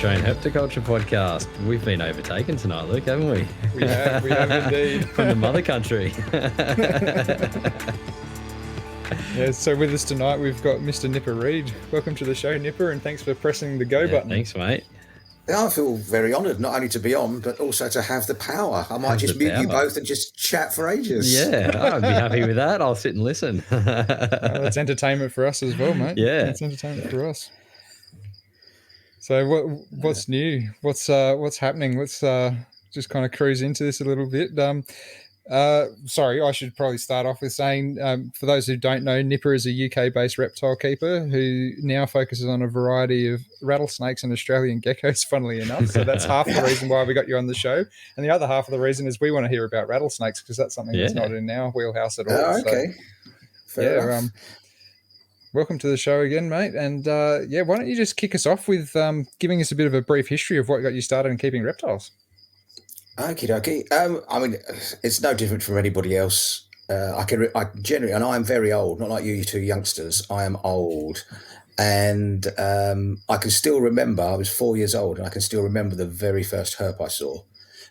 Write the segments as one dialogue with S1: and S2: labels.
S1: Australian Herpetoculture podcast. We've been overtaken tonight, Luke, haven't we?
S2: We have indeed.
S1: From the mother country.
S2: Yeah, so with us tonight, we've got Mr. Nipper Reid. Welcome to the show, Nipper, and thanks for pressing the go button.
S1: Thanks, mate.
S3: I feel very honoured, not only to be on, but also to have the power. I might just mute you both and just chat for ages.
S1: Yeah, I'd be happy with that. I'll sit and listen.
S2: That's entertainment for us as well, mate.
S1: Yeah.
S2: It's entertainment for us. So what's new? What's happening? Let's just kind of cruise into this a little bit. Sorry, I should probably start off with saying, for those who don't know, Nipper is a UK-based reptile keeper who now focuses on a variety of rattlesnakes and Australian geckos, funnily enough. So that's half the reason why we got you on the show. And the other half of the reason is we want to hear about rattlesnakes because that's something that's not in our wheelhouse at all.
S3: Oh, okay.
S2: So, welcome to the show again, mate. And why don't you just kick us off with giving us a bit of a brief history of what got you started in keeping reptiles?
S3: Okie dokie. I mean, it's no different from anybody else. I generally, and I'm very old, not like you two youngsters. I am old, and I can still remember. I was 4 years old, and I can still remember the very first herp I saw,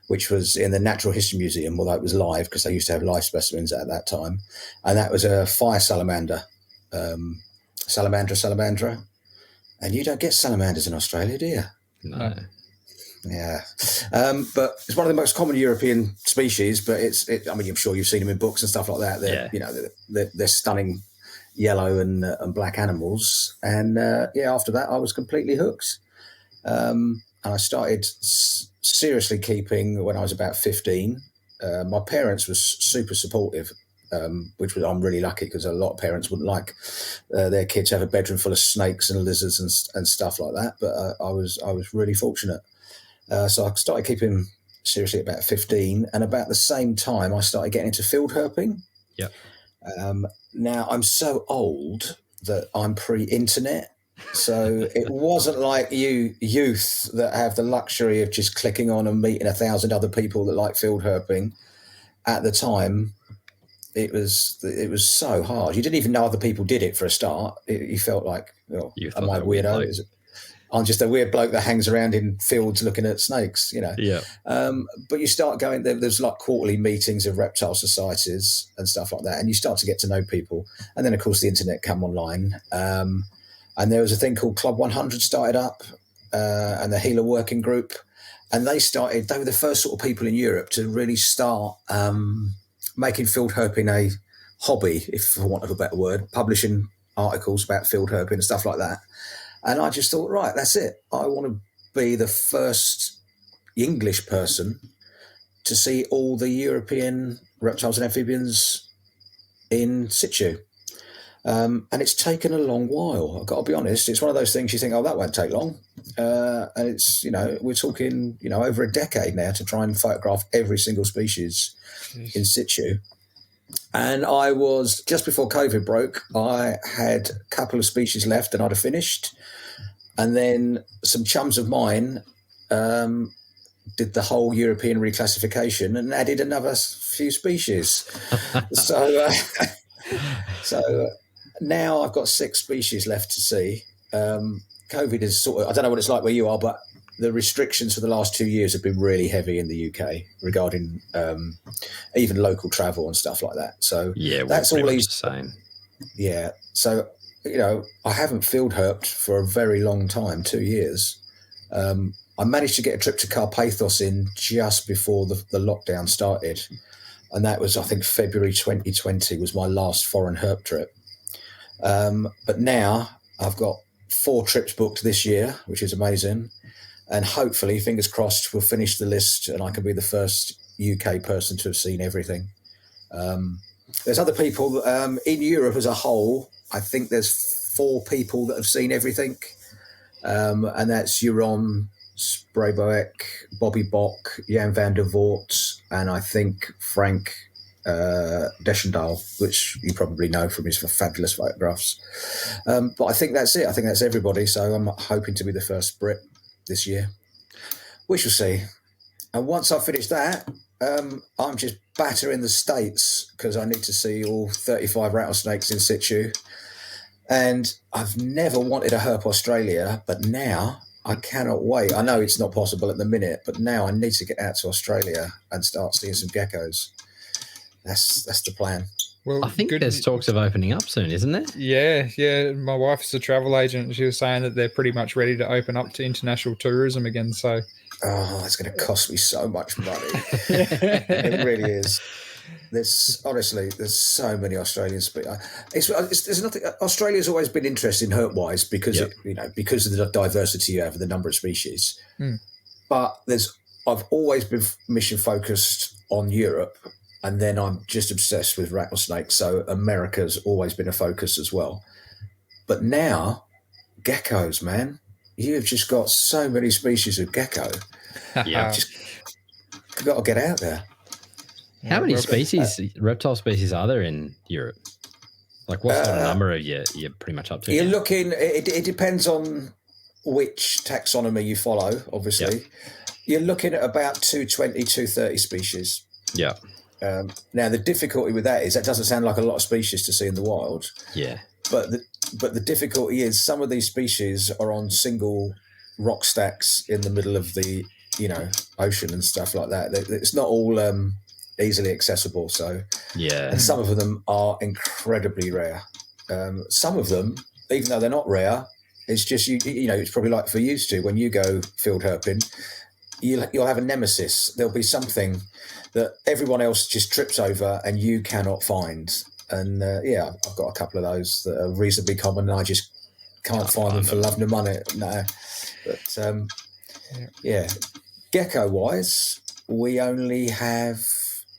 S3: which was in the Natural History Museum, although it was live because they used to have live specimens at that time, and that was a fire salamander, salamandra, and you don't get salamanders in Australia, do you?
S1: No.
S3: Yeah, but it's one of the most common European species. But I mean, I'm sure you've seen them in books and stuff like that. They're stunning yellow and black animals. And after that, I was completely hooked. And I started seriously keeping when I was about 15. My parents were super supportive, which I'm really lucky because a lot of parents wouldn't like their kids have a bedroom full of snakes and lizards and stuff like that. But I was really fortunate. So I started keeping seriously at about 15, and about the same time I started getting into field herping.
S1: Yeah.
S3: Now I'm so old that I'm pre-internet, so it wasn't like you youth that have the luxury of just clicking on and meeting 1,000 other people that like field herping. At the time, it was so hard. You didn't even know other people did it for a start. You felt like, am I a weirdo? I'm just a weird bloke that hangs around in fields looking at snakes,
S1: Yeah.
S3: But you start going there's like quarterly meetings of reptile societies and stuff like that, and you start to get to know people. And then, of course, the internet come online. And there was a thing called Club 100 started up, and the Healer Working Group. And they were the first sort of people in Europe to really start making field herping a hobby, if for want of a better word, publishing articles about field herping and stuff like that. And I just thought, right, that's it. I want to be the first English person to see all the European reptiles and amphibians in situ. And it's taken a long while. I've got to be honest. It's one of those things you think, that won't take long. And it's, we're talking, over a decade now to try and photograph every single species in situ. And I was, just before COVID broke, I had a couple of species left and I'd have finished. And then some chums of mine did the whole European reclassification and added another few species. So now I've got 6 species left to see. COVID is sort of, I don't know what it's like where you are, but the restrictions for the last 2 years have been really heavy in the UK regarding even local travel and stuff like that. So that's all these.
S1: Same.
S3: Yeah. So, I haven't field herped for a very long time, 2 years. I managed to get a trip to Carpathos in just before the lockdown started. And that was, I think, February 2020 was my last foreign herp trip. But now I've got 4 trips booked this year, which is amazing. And hopefully, fingers crossed, we'll finish the list and I can be the first UK person to have seen everything. There's other people in Europe as a whole. I think there's 4 people that have seen everything. And that's Jeroen Sprayboek, Bobby Bock, Jan van der Voort, and I think Frank Deschendaal, which you probably know from his fabulous photographs. But I think that's it. I think that's everybody. So I'm hoping to be the first Brit this year. We shall see. And once I finish that, I'm just battering the States because I need to see all 35 rattlesnakes in situ. And I've never wanted a Herp Australia, but now I cannot wait. I know it's not possible at the minute, but now I need to get out to Australia and start seeing some geckos. That's the plan.
S2: Well,
S1: I think there's talks of opening up soon, isn't there?
S2: Yeah. My wife's a travel agent, and she was saying that they're pretty much ready to open up to international tourism again. So,
S3: it's going to cost me so much money. It really is. There's so many Australians. There's nothing. Australia's always been interesting herp-wise because because of the diversity you have and the number of species. But I've always been mission focused on Europe, and then I'm just obsessed with rattlesnakes. So America's always been a focus as well. But now, geckos, man, you've just got so many species of gecko.
S1: Yeah,
S3: you've got to get out there.
S1: How many reptile species are there in Europe? Like what sort of number are you're pretty much up to?
S3: You're looking, it depends on which taxonomy you follow, obviously. Yep. You're looking at about 220, 230 species.
S1: Yeah.
S3: Now, the difficulty with that is that doesn't sound like a lot of species to see in the wild.
S1: Yeah.
S3: But the difficulty is some of these species are on single rock stacks in the middle of the, ocean and stuff like that. It's not all... easily accessible, and some of them are incredibly rare. Some of them, even though they're not rare, it's just it's probably like for you two when you go field herping, you'll have a nemesis. There'll be something that everyone else just trips over and you cannot find. And I've got a couple of those that are reasonably common, and I just can't find them for love nor money. No, but gecko wise, we only have.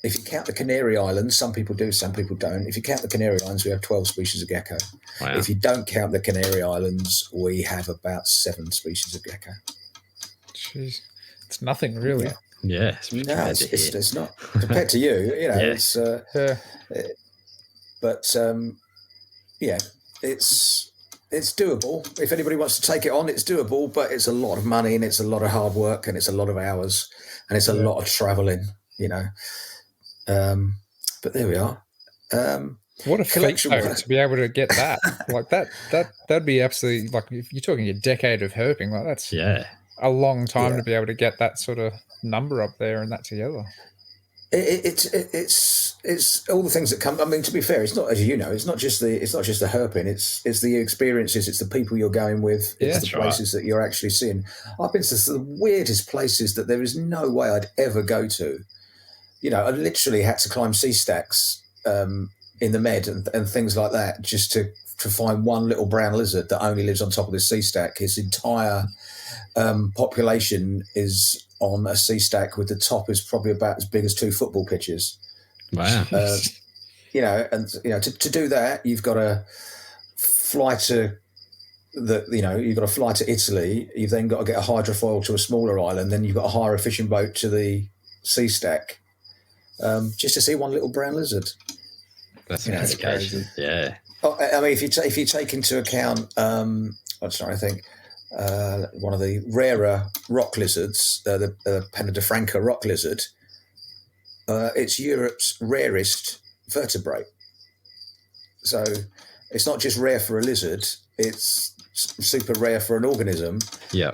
S3: If you count the Canary Islands, some people do, some people don't. If you count the Canary Islands, we have 12 species of gecko. Wow. If you don't count the Canary Islands, we have about 7 species of gecko.
S2: Jeez, it's nothing really.
S1: Yeah.
S3: It's not compared to you. It's. It's doable. If anybody wants to take it on, it's doable. But it's a lot of money, and it's a lot of hard work, and it's a lot of hours, and it's a lot of travelling. But there we are.
S2: What a feat to be able to get that. Like that'd be absolutely, like, if you're talking a decade of herping, like that's a long time to be able to get that sort of number up there and that together.
S3: It's all the things that come. I mean, to be fair, it's not, as you know, it's not just the herping. It's the experiences. It's the people you're going with. It's the places that you're actually seeing. I've been to the weirdest places that there is no way I'd ever go to. I literally had to climb sea stacks in the Med and things like that just to find one little brown lizard that only lives on top of this sea stack. His entire population is on a sea stack with the top is probably about as big as 2 football pitches.
S1: Wow.
S3: To do that, you've got to fly to you've got to fly to Italy. You've then got to get a hydrofoil to a smaller island. Then you've got to hire a fishing boat to the sea stack. Just to see one little brown lizard.
S1: That's crazy. Yeah.
S3: I mean, if you take into account, I'm trying to think, one of the rarer rock lizards, the Penna de Franca rock lizard, it's Europe's rarest vertebrate. So it's not just rare for a lizard; it's super rare for an organism.
S1: Yeah.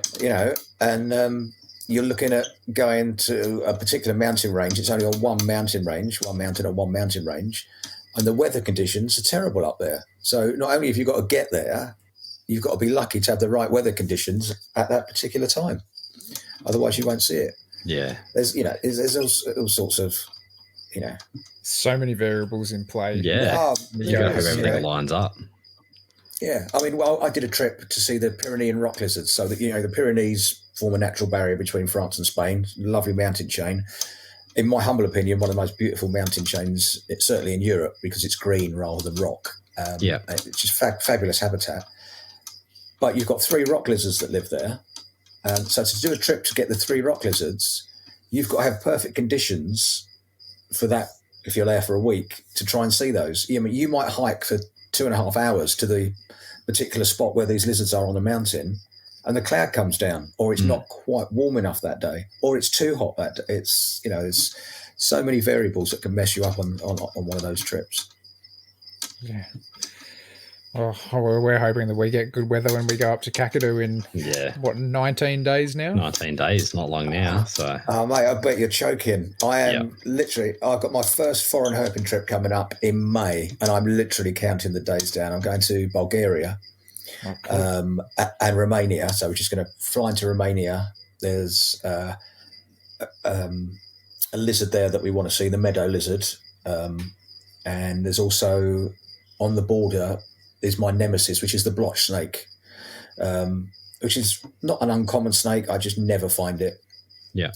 S3: And you're looking at going to a particular mountain range. It's only on one mountain range, and the weather conditions are terrible up there. So not only have you got to get there, you've got to be lucky to have the right weather conditions at that particular time. Otherwise, you won't see it.
S1: Yeah.
S3: There's all sorts of,
S2: so many variables in play.
S1: Yeah. You got to have everything lines up.
S3: Yeah. I mean, I did a trip to see the Pyrenean rock lizards. So that, the Pyrenees form a natural barrier between France and Spain. Lovely mountain chain. In my humble opinion, one of the most beautiful mountain chains, certainly in Europe, because it's green rather than rock. It's just fabulous habitat. But you've got 3 rock lizards that live there. So to do a trip to get the 3 rock lizards, you've got to have perfect conditions for that, if you're there for a week, to try and see those. You might hike for 2.5 hours to the particular spot where these lizards are on the mountain, and the cloud comes down, or it's not quite warm enough that day, or it's too hot that day. It's, there's so many variables that can mess you up on one of those trips.
S2: Yeah. Oh, we're hoping that we get good weather when we go up to Kakadu in, 19 days now?
S1: 19 days, not long now. So,
S3: oh, mate, I bet you're choking. I am literally, I've got my first foreign herping trip coming up in May, and I'm literally counting the days down. I'm going to Bulgaria and Romania. So we're just going to fly into Romania. There's a lizard there that we want to see, the meadow lizard. And there's also on the border is my nemesis, which is the blotch snake, which is not an uncommon snake. I just never find it.
S1: Yeah.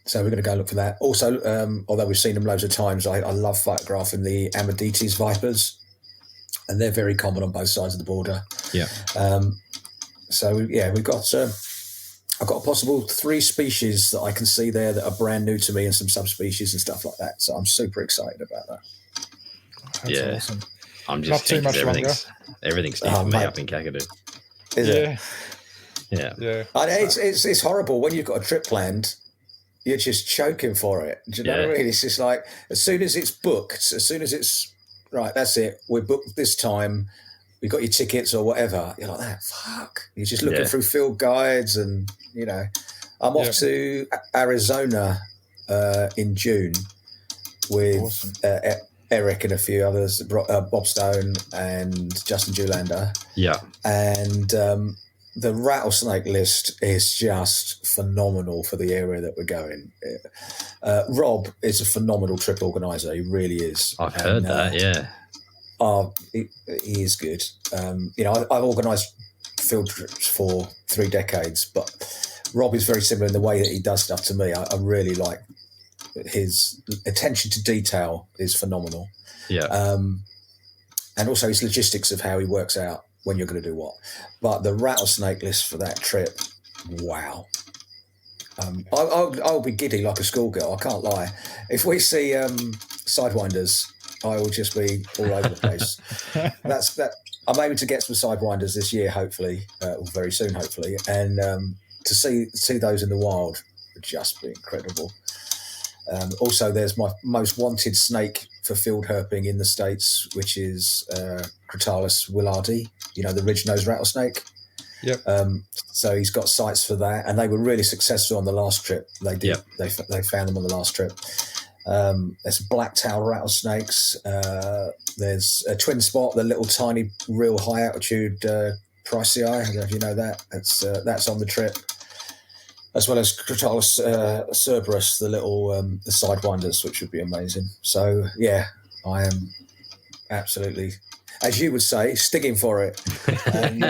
S3: So we're going to go look for that. Also, although we've seen them loads of times, I love photographing the Amidetes vipers, and they're very common on both sides of the border.
S1: Yeah.
S3: We've got I've got a possible 3 species that I can see there that are brand new to me, and some subspecies and stuff like that. So I'm super excited about that.
S2: That's awesome.
S1: I'm just
S2: not too much longer.
S1: Everything's new for me up in Kakadu.
S3: Is it?
S2: Yeah.
S3: It's horrible when you've got a trip planned. You're just choking for it. Do you know what I mean? It's just like as soon as it's booked, as soon as it's right, that's it. We're booked this time. We got your tickets or whatever. You're like that. Fuck. You're just looking through field guides, and I'm off to Arizona in June with Eric and a few others, Bob Stone and Justin Julander.
S1: Yeah.
S3: And the rattlesnake list is just phenomenal for the area that we're going. Rob is a phenomenal trip organizer. He really is.
S1: I've heard that, yeah.
S3: He is good. I've organised field trips for 3 decades, but Rob is very similar in the way that he does stuff to me. I really like his attention to detail is phenomenal.
S1: Yeah.
S3: And also his logistics of how he works out when you're going to do what. But the rattlesnake list for that trip, wow. I'll be giddy like a schoolgirl. I can't lie. If we see sidewinders, I will just be all over the place. That's that. I'm aiming to get some sidewinders this year, hopefully, or very soon, hopefully, and to see those in the wild would just be incredible. Also, there's my most wanted snake for field herping in the States, which is Crotalus willardi, the ridge-nosed rattlesnake.
S2: Yep.
S3: So he's got sites for that, and they were really successful on the last trip. They did. Yep. They found them on the last trip. There's black-tailed rattlesnakes. There's a twin spot, the little tiny, real high-altitude Pricei. I don't know if you know that. That's on the trip. As well as Crotalus cerberus, the little the sidewinders, which would be amazing. So yeah, I am absolutely, as you would say, sticking for it. And,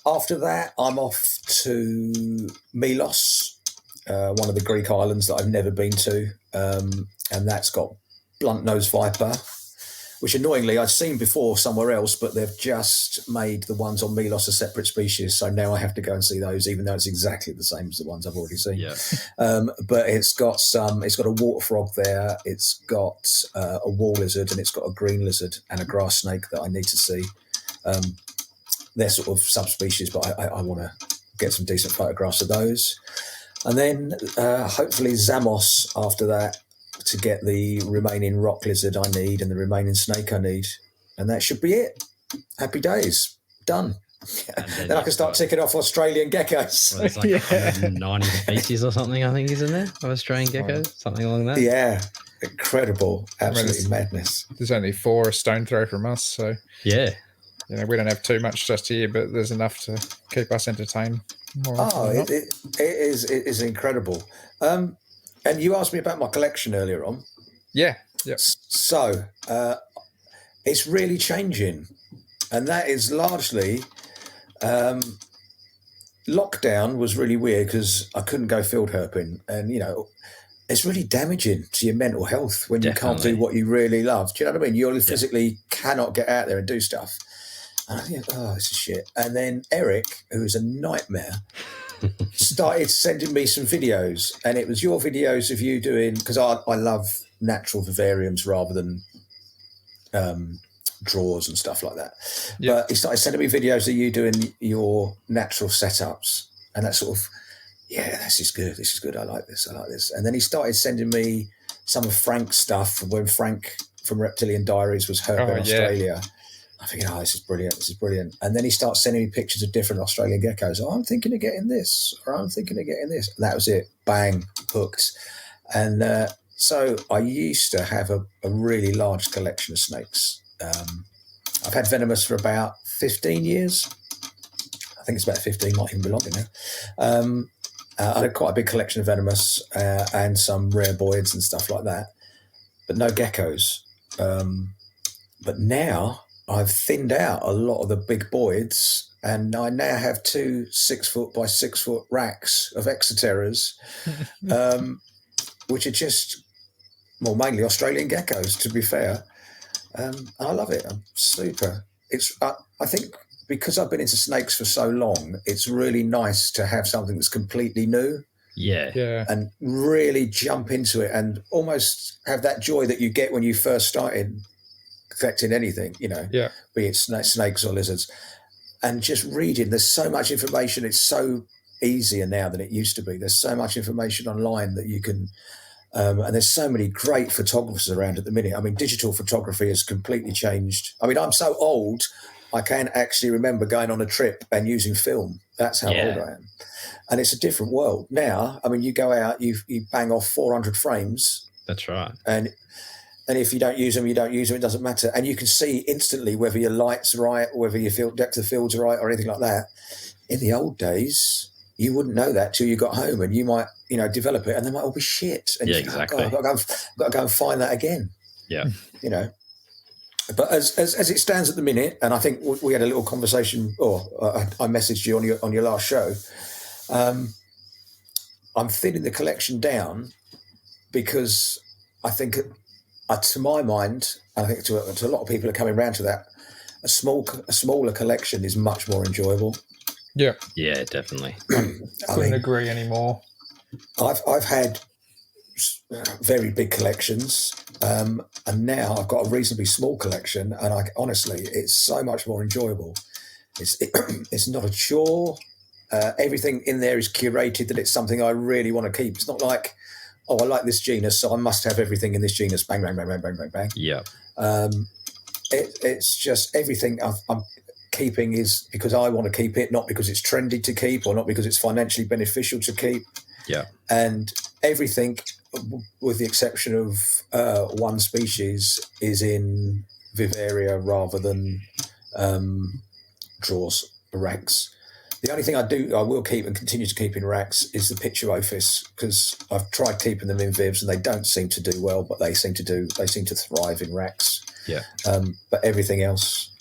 S3: after that, I'm off to Milos, one of the Greek islands that I've never been to, and that's got blunt-nosed viper, which annoyingly I'd seen before somewhere else, but they've just made the ones on Milos a separate species. So now I have to go and see those, even though it's exactly the same as the ones I've already seen.
S1: Yeah.
S3: But it's got a water frog there. It's got a wall lizard, and it's got a green lizard and a grass snake that I need to see. They're sort of subspecies, but I want to get some decent photographs of those. And then hopefully Zamos after that, to get the remaining rock lizard I need and the remaining snake I need. And that should be it. Happy days. Done. Then I can start ticking off Australian geckos.
S1: Well, it's like 190 species or something, I think, is in there, of Australian geckos, something along that.
S3: Yeah. Incredible. Absolutely madness.
S2: There's only 4 a stone throw from us, so...
S1: Yeah.
S2: We don't have too much just here, but there's enough to keep us entertained.
S3: It is incredible. And you asked me about my collection earlier on.
S2: Yeah. Yep.
S3: So it's really changing. And that is largely lockdown was really weird because I couldn't go field herping. And, it's really damaging to your mental health when you can't do what you really love. Do you know what I mean? You physically cannot get out there and do stuff. And I think, this is shit. And then Eric, who is a nightmare, started sending me some videos, and it was your videos of you doing, because I love natural vivariums rather than draws and stuff like that. Yep. But he started sending me videos of you doing your natural setups, and that sort of, this is good. I like this. And then he started sending me some of Frank's stuff from when Frank from Reptilian Diaries was Herpetoculture Australia. I think, this is brilliant. And then he starts sending me pictures of different Australian geckos. I'm thinking of getting this, or I'm thinking of getting this. And that was it. Bang, hooked. And so I used to have a really large collection of snakes. I've had venomous for about 15 years. I think it's about 15, might even be longer now. I had quite a big collection of venomous and some rare boids and stuff like that, but no geckos. But now I've thinned out a lot of the big boids, and I now have 2 6-foot by 6-foot racks of Exoterras, which are just, well, mainly Australian geckos, to be fair. I love it. I'm super. I think because I've been into snakes for so long, it's really nice to have something that's completely new.
S1: Yeah.
S3: And really jump into it and almost have that joy that you get when you first started collecting anything, be it snakes or lizards. And just reading, there's so much information. It's so easier now than it used to be. There's so much information online that you can, and there's so many great photographers around at the minute. I mean, digital photography has completely changed. I mean, I'm so old, I can actually remember going on a trip and using film. That's how old I am. And it's a different world. Now, I mean, you go out, you bang off 400 frames.
S1: That's right.
S3: And if you don't use them, you don't use them. It doesn't matter. And you can see instantly whether your light's right, or whether your depth of field's right, or anything like that. In the old days, you wouldn't know that till you got home, and you might, develop it, and they might all be shit. And
S1: exactly.
S3: I've got to go and find that again.
S1: Yeah.
S3: But as it stands at the minute, and I think we had a little conversation, or I messaged you on your last show. I'm thinning the collection down because I think, to my mind, and I think to a lot of people are coming around to that, a smaller collection is much more enjoyable.
S2: Yeah.
S1: Yeah, definitely.
S2: Couldn't agree anymore.
S3: I've had very big collections, and now I've got a reasonably small collection, and honestly, it's so much more enjoyable. It's not a chore. Everything in there is curated that it's something I really want to keep. It's not like, I like this genus, so I must have everything in this genus. Bang, bang, bang, bang, bang, bang, bang.
S1: Yeah.
S3: It's just everything I'm keeping is because I want to keep it, not because it's trendy to keep or not because it's financially beneficial to keep.
S1: Yeah. And
S3: everything, with the exception of one species, is in Vivaria rather than drawers, racks. The only thing I will keep and continue to keep in racks is the Pituophis, because I've tried keeping them in vivs and they don't seem to do well, but they seem to thrive in racks.
S1: Yeah.
S3: But everything else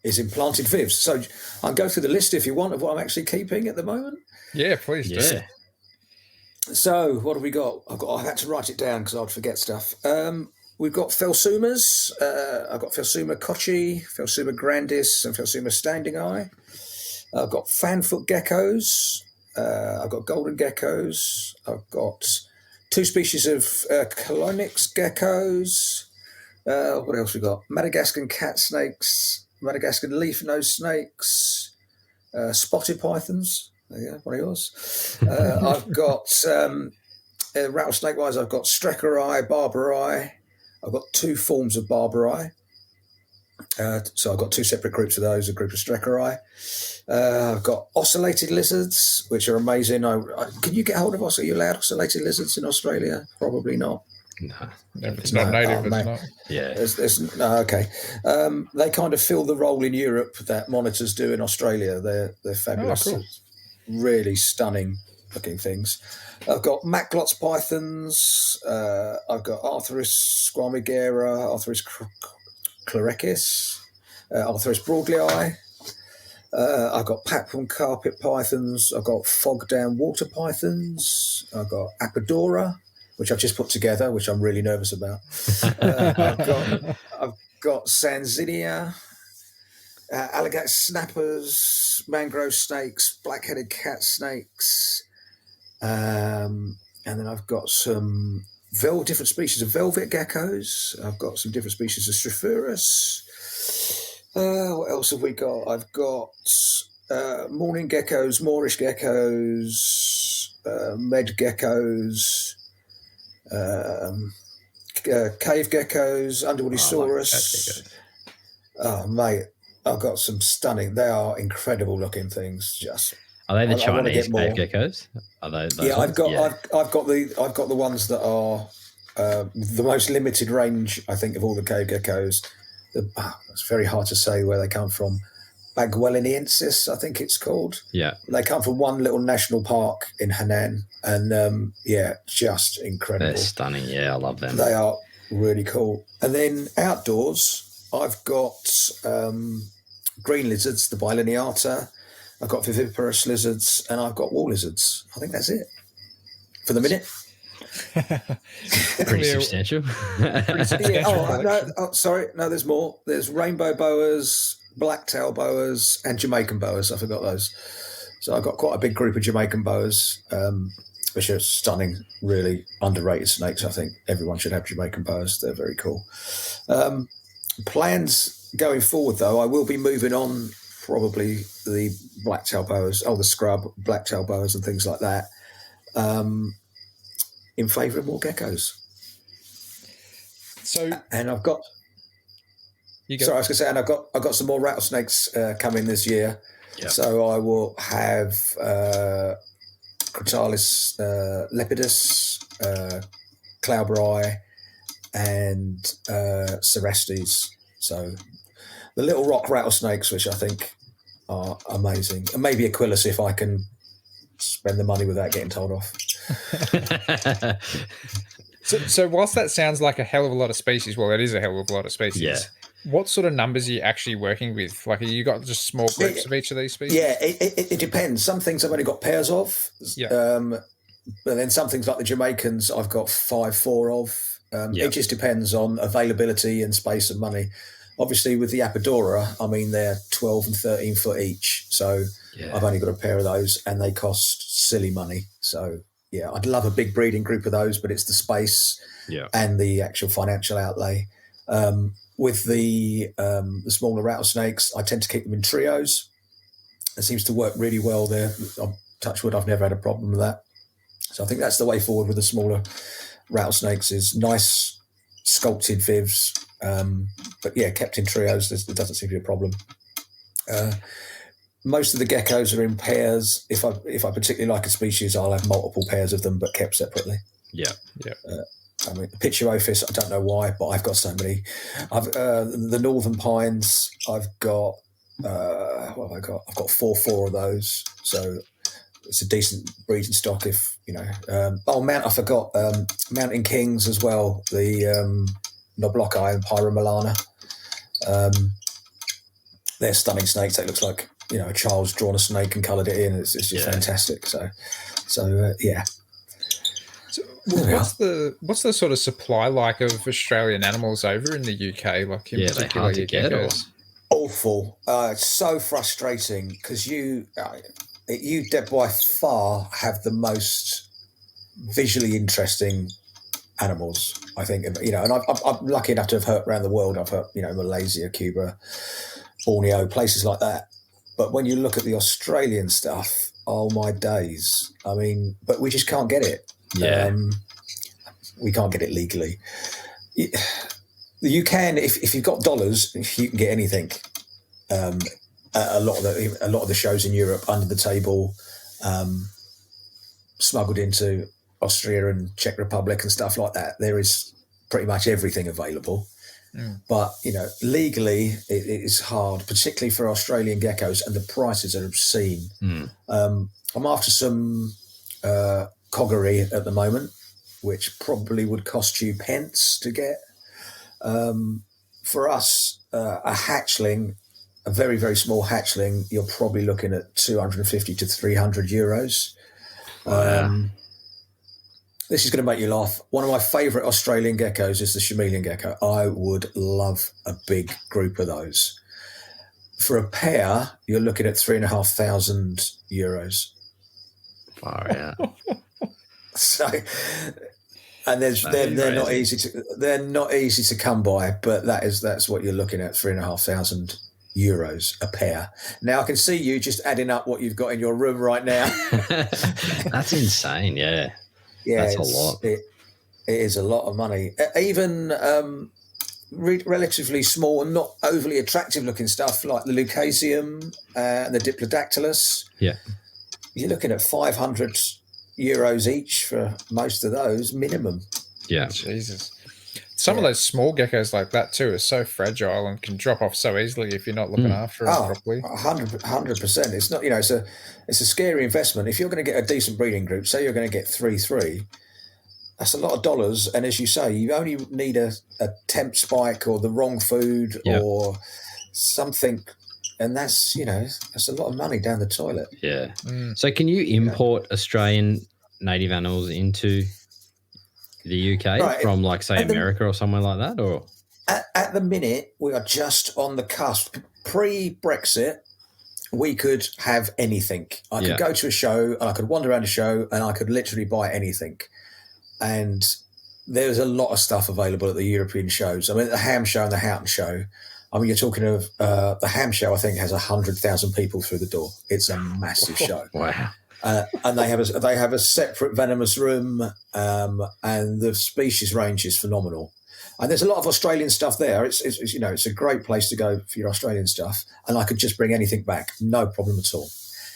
S3: is in planted vivs. So I'll go through the list if you want of what I'm actually keeping at the moment.
S2: Yeah, please do.
S3: So what have we got? I had to write it down because I'd forget stuff. We've got Felsumas. I've got Felsuma kochi, Felsuma grandis, and Felsuma standing eye. I've got fanfoot geckos. I've got golden geckos. I've got 2 species of Colonyx geckos. What else we got? Madagascan cat snakes, Madagascan leaf nose snakes, spotted pythons. There you go, one of yours. I've got rattlesnake wise. I've got Streckeri, Barberi. I've got 2 forms of Barberi. So I've got 2 separate groups of those, a group of Streckeri. I've got ocellated lizards, which are amazing. Can you get hold of Are you allowed ocellated lizards in Australia? Probably not.
S2: No. If it's not native, it's not.
S1: Yeah.
S3: No, okay. They kind of fill the role in Europe that monitors do in Australia. They're fabulous.
S2: Oh, cool.
S3: Really stunning looking things. I've got Macklot's pythons. I've got Arthurus squamigera, Arthurus chlorechis, Arthurus broadleyi. I've got Papuan carpet pythons. I've got fog down water pythons. I've got Apodora, which I've just put together, which I'm really nervous about. I've got Sanzinia, alligator snappers, mangrove snakes, black-headed cat snakes, and then I've got some different species of velvet geckos. I've got some different species of Strophaurus. What else have we got? I've got morning geckos, Moorish geckos, med geckos, cave geckos, underwoody
S1: Oh, I like
S3: saurus.
S1: geckos.
S3: Oh, mate, I've got some stunning. They are incredible looking things. Just
S1: Are they the
S3: I wanna
S1: Chinese
S3: get more.
S1: cave geckos? Are they those
S3: yeah,
S1: ones?
S3: I've got the ones that are the most limited range, I think, of all the cave geckos. It's very hard to say where they come from. Bagueliniensis, I think it's called.
S1: Yeah.
S3: They come from one little national park in Henan, and just incredible.
S1: They're stunning. Yeah, I love them.
S3: They are really cool. And then outdoors, I've got green lizards, the bilineata. I've got viviparous lizards, and I've got wall lizards. I think that's it for the minute.
S1: Pretty substantial.
S3: Sorry, no, there's more. There's rainbow boas, blacktail boas, and Jamaican boas. I forgot those. So I've got quite a big group of Jamaican boas, which are stunning, really underrated snakes. I think everyone should have Jamaican boas. They're very cool. Plans going forward, though, I will be moving on probably the blacktail boas, the scrub blacktail boas and things like that, in favour of more geckos.
S2: So,
S3: and I've got.
S2: You go.
S3: Sorry, I was going to say, and I've got some more rattlesnakes coming this year.
S1: Yep.
S3: So I will have Crotalis lepidus, Cloudbri, and Cerestes. So the little rock rattlesnakes, which I think are amazing, and maybe Aquilus if I can spend the money without getting told off.
S2: So whilst that sounds like a hell of a lot of species, well, it is a hell of a lot of species.
S1: Yeah.
S2: What sort of numbers are you actually working with? Like, have you got just small groups of each of these species?
S3: Yeah, it depends. Some things I've only got pairs of.
S2: Yeah.
S3: But then some things like the Jamaicans, I've got 4 of.
S1: Yeah.
S3: It just depends on availability and space and money. Obviously, with the Apodora, I mean, they're 12 and 13 foot each. So
S1: Yeah.
S3: I've only got a pair of those, and they cost silly money. So, yeah, I'd love a big breeding group of those, but it's the space
S1: Yeah.
S3: and the actual financial outlay. With the smaller rattlesnakes, I tend to keep them in trios. It seems to work really well there. Touch wood, I've never had a problem with that. So I think that's the way forward with the smaller rattlesnakes, is nice sculpted vivs. But yeah, kept in trios, there doesn't seem to be a problem. Most of the geckos are in pairs. If I particularly like a species, I'll have multiple pairs of them, but kept separately.
S1: Yeah.
S3: I mean, Pituophis, I don't know why, but I've got so many. I've the Northern Pines, I've got what have I got? I've got 4 of those. So it's a decent breeding stock if, you know. I forgot Mountain Kings as well, the Noblocki and Pyromelana. They're stunning snakes. It looks like, you know, a child's drawn a snake and coloured it in. It's just fantastic. So yeah.
S2: So, well, what's the sort of supply like of Australian animals over in the UK? Like, in particular,
S1: hard to get.
S3: Awful. It's so frustrating because you by far have the most visually interesting animals, I think. You know, and I'm lucky enough to have hurt around the world. I've hurt, you know, Malaysia, Cuba, Borneo, places like that. But when you look at the Australian stuff, oh my days! I mean, but we just can't get it.
S1: Yeah.
S3: We can't get it legally. You can, if you've got dollars, you can get anything. A lot of the shows in Europe under the table, smuggled into Austria and Czech Republic and stuff like that. There is pretty much everything available. But, you know, legally it is hard, particularly for Australian geckos, and the prices are obscene. I'm after some coggery at the moment, which probably would cost you pence to get. For us, a hatchling, a very, very small hatchling, you're probably looking at 250 to 300 euros.
S1: Wow.
S3: This is going to make you laugh. One of my favourite Australian geckos is the Chameleon Gecko. I would love a big group of those. For a pair, you're looking at 3,500 euros.
S1: Far out.
S3: So, and they're not easy to come by, but that's what you're looking at, 3,500 euros a pair. Now I can see you just adding up what you've got in your room right now.
S1: That's insane. Yeah.
S3: Yeah,
S1: that's a lot.
S3: It is a lot of money. Even relatively small and not overly attractive looking stuff like the Leucasium and the Diplodactylus.
S1: Yeah.
S3: You're looking at €500 each for most of those minimum.
S1: Yeah.
S2: Jesus. Some of those small geckos like that too are so fragile and can drop off so easily if you're not looking after them properly.
S3: 100%. It's not, it's a scary investment. If you're going to get a decent breeding group, say you're going to get 3, that's a lot of dollars. And as you say, you only need a temp spike or the wrong food or something. And that's, that's a lot of money down the toilet.
S1: Yeah. So can you import Australian native animals into the UK from, like, say, America or somewhere like that? Or
S3: at the minute, we are just on the cusp. Pre-Brexit, we could have anything. I could go to a show and I could wander around a show and I could literally buy anything. And there's a lot of stuff available at the European shows. I mean, the Ham Show and the Houghton Show. I mean, you're talking of the Ham Show, I think, has 100,000 people through the door. It's a massive show.
S1: Wow.
S3: And they have a separate venomous room, and the species range is phenomenal. And there's a lot of Australian stuff there. It's a great place to go for your Australian stuff. And I could just bring anything back, no problem at all.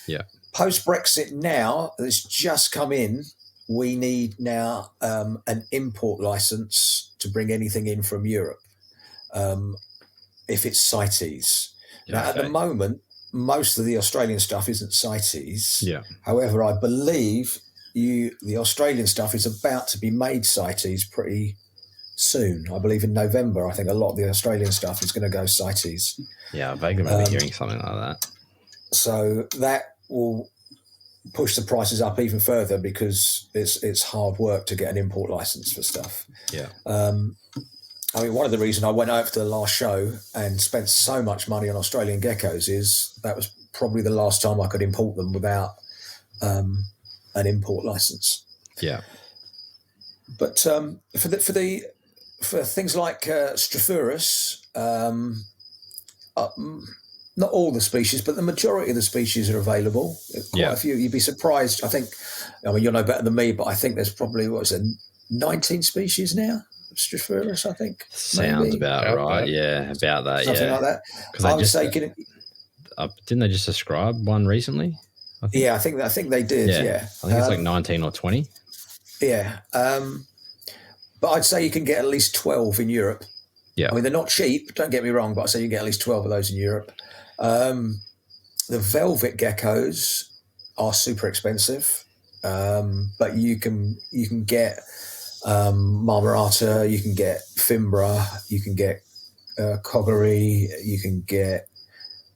S1: Yeah.
S3: Post Brexit now, it's just come in. We need now an import license to bring anything in from Europe, if it's CITES. Now, at the moment, most of the Australian stuff isn't CITES.
S1: Yeah.
S3: However, I believe the Australian stuff is about to be made CITES pretty soon. I believe in November. I think a lot of the Australian stuff is going to go CITES.
S1: Yeah, I vaguely remember hearing something like that. So
S3: that will push the prices up even further because it's hard work to get an import license for stuff.
S1: Yeah.
S3: I mean, one of the reasons I went over to the last show and spent so much money on Australian geckos is that was probably the last time I could import them without an import license.
S1: Yeah.
S3: But for things like Strophaurus, not all the species, but the majority of the species are available. Quite a few. You'd be surprised. I mean, you'll know better than me, but I think there's probably 19 species now. Strophaurus, I think.
S1: Sounds maybe. About right. Yeah, about that.
S3: Something like that. I would say,
S1: didn't they just describe one recently?
S3: I think they did. Yeah.
S1: I think it's like 19 or 20.
S3: Yeah. But I'd say you can get at least 12 in Europe.
S1: Yeah.
S3: I mean, they're not cheap, don't get me wrong, but I'd say you can get at least 12 of those in Europe. The velvet geckos are super expensive, but you can get Marmorata, you can get Fimbra, you can get Coggery, you can get,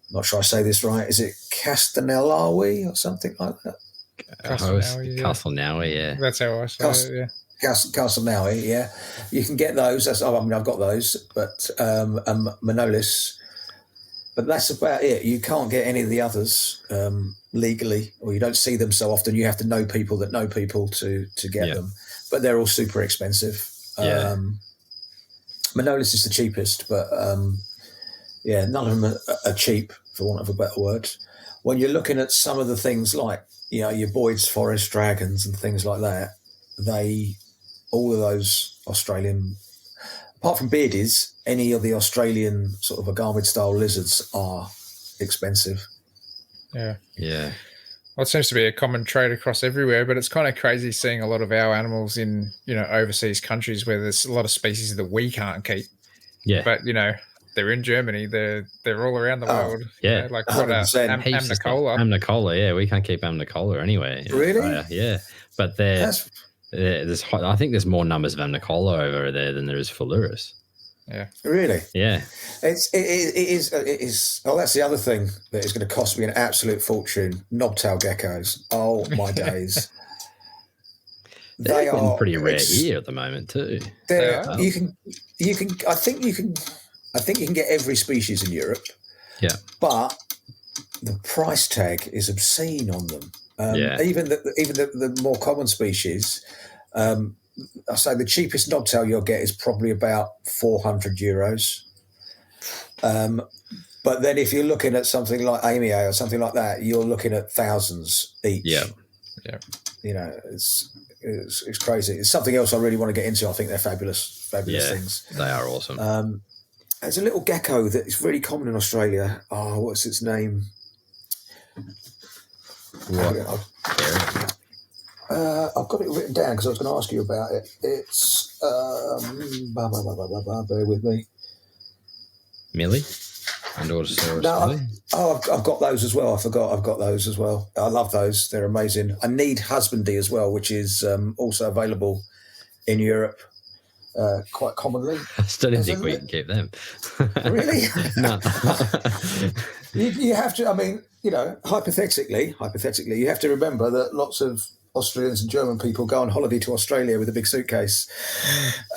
S3: I'm not sure I say this right, is it Castanellawi or something like that?
S1: Castanellawi, yeah.
S2: That's how I say it, yeah.
S3: Castanellawi, yeah. You can get those. I've got those, but Manolis. But that's about it. You can't get any of the others legally, or you don't see them so often. You have to know people that know people to get them. But they're all super expensive.
S1: Yeah.
S3: Manolis is the cheapest, but none of them are cheap, for want of a better word. When you're looking at some of the things like, your Boyd's Forest Dragons and things like that, all of those Australian, apart from beardies, any of the Australian sort of agamid-style lizards are expensive.
S2: Yeah.
S1: Yeah.
S2: Well, it seems to be a common trait across everywhere, but it's kind of crazy seeing a lot of our animals in, overseas countries where there's a lot of species that we can't keep.
S1: Yeah.
S2: But, they're in Germany. They're all around the world.
S1: Yeah.
S2: Like what Amnicola.
S1: Amnicola, yeah. We can't keep Amnicola anyway.
S3: Really?
S1: Yeah. But there's I think there's more numbers of Amnicola over there than there is Phalaris.
S2: Yeah.
S3: Really?
S1: Yeah.
S3: It is. Oh, that's the other thing that is going to cost me an absolute fortune. Knobtail geckos. Oh my days.
S1: They are pretty rare here at the moment too.
S3: You can. I think you can get every species in Europe.
S1: Yeah.
S3: But the price tag is obscene on them. Even the more common species. I say the cheapest knobtail you'll get is probably about €400. But then if you're looking at something like Amy or something like that, you're looking at thousands each.
S1: Yeah.
S2: Yeah.
S3: It's crazy. It's something else I really want to get into. I think they're fabulous things.
S1: They are awesome.
S3: There's a little gecko that is really common in Australia. Oh, what's its name?
S1: What?
S3: I've got it written down because I was going to ask you about it. It's bear with me.
S1: Millie? Andorsaurus.
S3: No, I've got those as well. I forgot I've got those as well. I love those. They're amazing. I need husbandy as well, which is also available in Europe quite commonly.
S1: I still didn't think we can keep them.
S3: Really?
S1: No.
S3: You have to, I mean, hypothetically, you have to remember that lots of Austrians and German people go on holiday to Australia with a big suitcase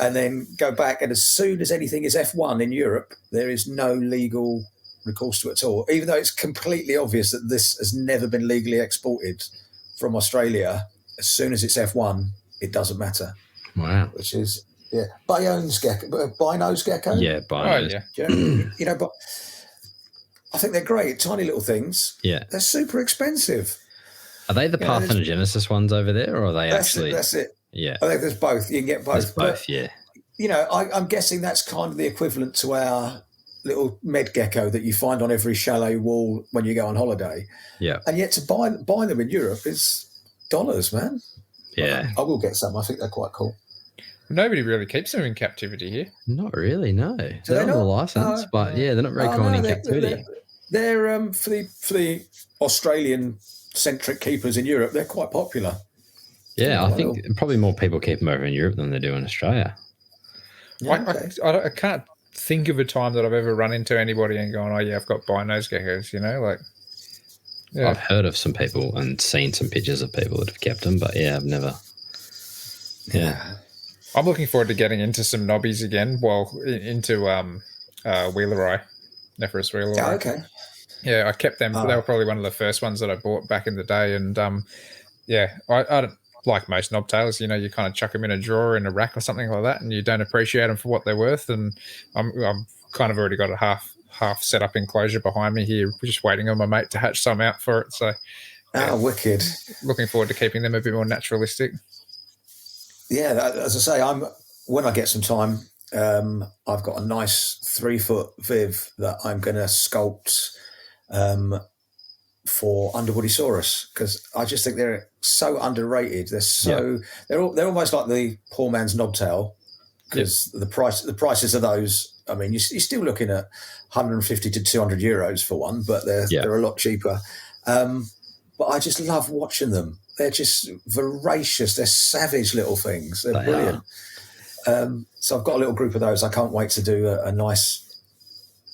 S3: and then go back. And as soon as anything is F1 in Europe, there is no legal recourse to it at all, even though it's completely obvious that this has never been legally exported from Australia. As soon as it's F1, it doesn't matter.
S1: Wow.
S3: Which is, Bino's gecko. Bino's gecko?
S1: Yeah, Binos.
S3: Oh, yeah. But I think they're great, tiny little things.
S1: Yeah.
S3: They're super expensive.
S1: Are they the Parthenogenesis ones over there, or are they actually?
S3: That's it.
S1: Yeah.
S3: I think there's both. You can get both.
S1: There's both, yeah.
S3: I'm guessing that's kind of the equivalent to our little med gecko that you find on every chalet wall when you go on holiday.
S1: Yeah.
S3: And yet to buy them in Europe is dollars, man.
S1: Yeah.
S3: I will get some. I think they're quite cool.
S2: Nobody really keeps them in captivity here.
S1: Not really, no. They're on
S3: not?
S1: the license, but they're not very common in captivity.
S3: They're for the Australian-centric keepers in Europe, they're quite popular.
S1: Yeah, I think probably more people keep them over in Europe than they do in Australia.
S2: Yeah, I can't think of a time that I've ever run into anybody and gone, "Oh yeah, I've got Bino's geckos." Yeah.
S1: I've heard of some people and seen some pictures of people that have kept them, but I've never. Yeah.
S2: I'm looking forward to getting into some knobbies again. Well, into Wheelerai, Nephrus Wheelerai.
S3: Oh, okay.
S2: Yeah, I kept them. They were probably one of the first ones that I bought back in the day. And I don't like most knobtails. You kind of chuck them in a drawer in a rack or something like that, and you don't appreciate them for what they're worth. And I'm kind of already got a half set up enclosure behind me here, just waiting on my mate to hatch some out for it. So,
S3: wicked!
S2: Looking forward to keeping them a bit more naturalistic.
S3: Yeah, as I say, when I get some time, I've got a nice 3-foot Viv that I'm going to sculpt for Underwoodysaurus, because I just think they're so underrated. They're almost like the poor man's knobtail, because the prices of those. I mean, you're still looking at 150 to 200 euros for one, but they're a lot cheaper. But I just love watching them. They're just voracious. They're savage little things. They're brilliant. So I've got a little group of those. I can't wait to do a nice,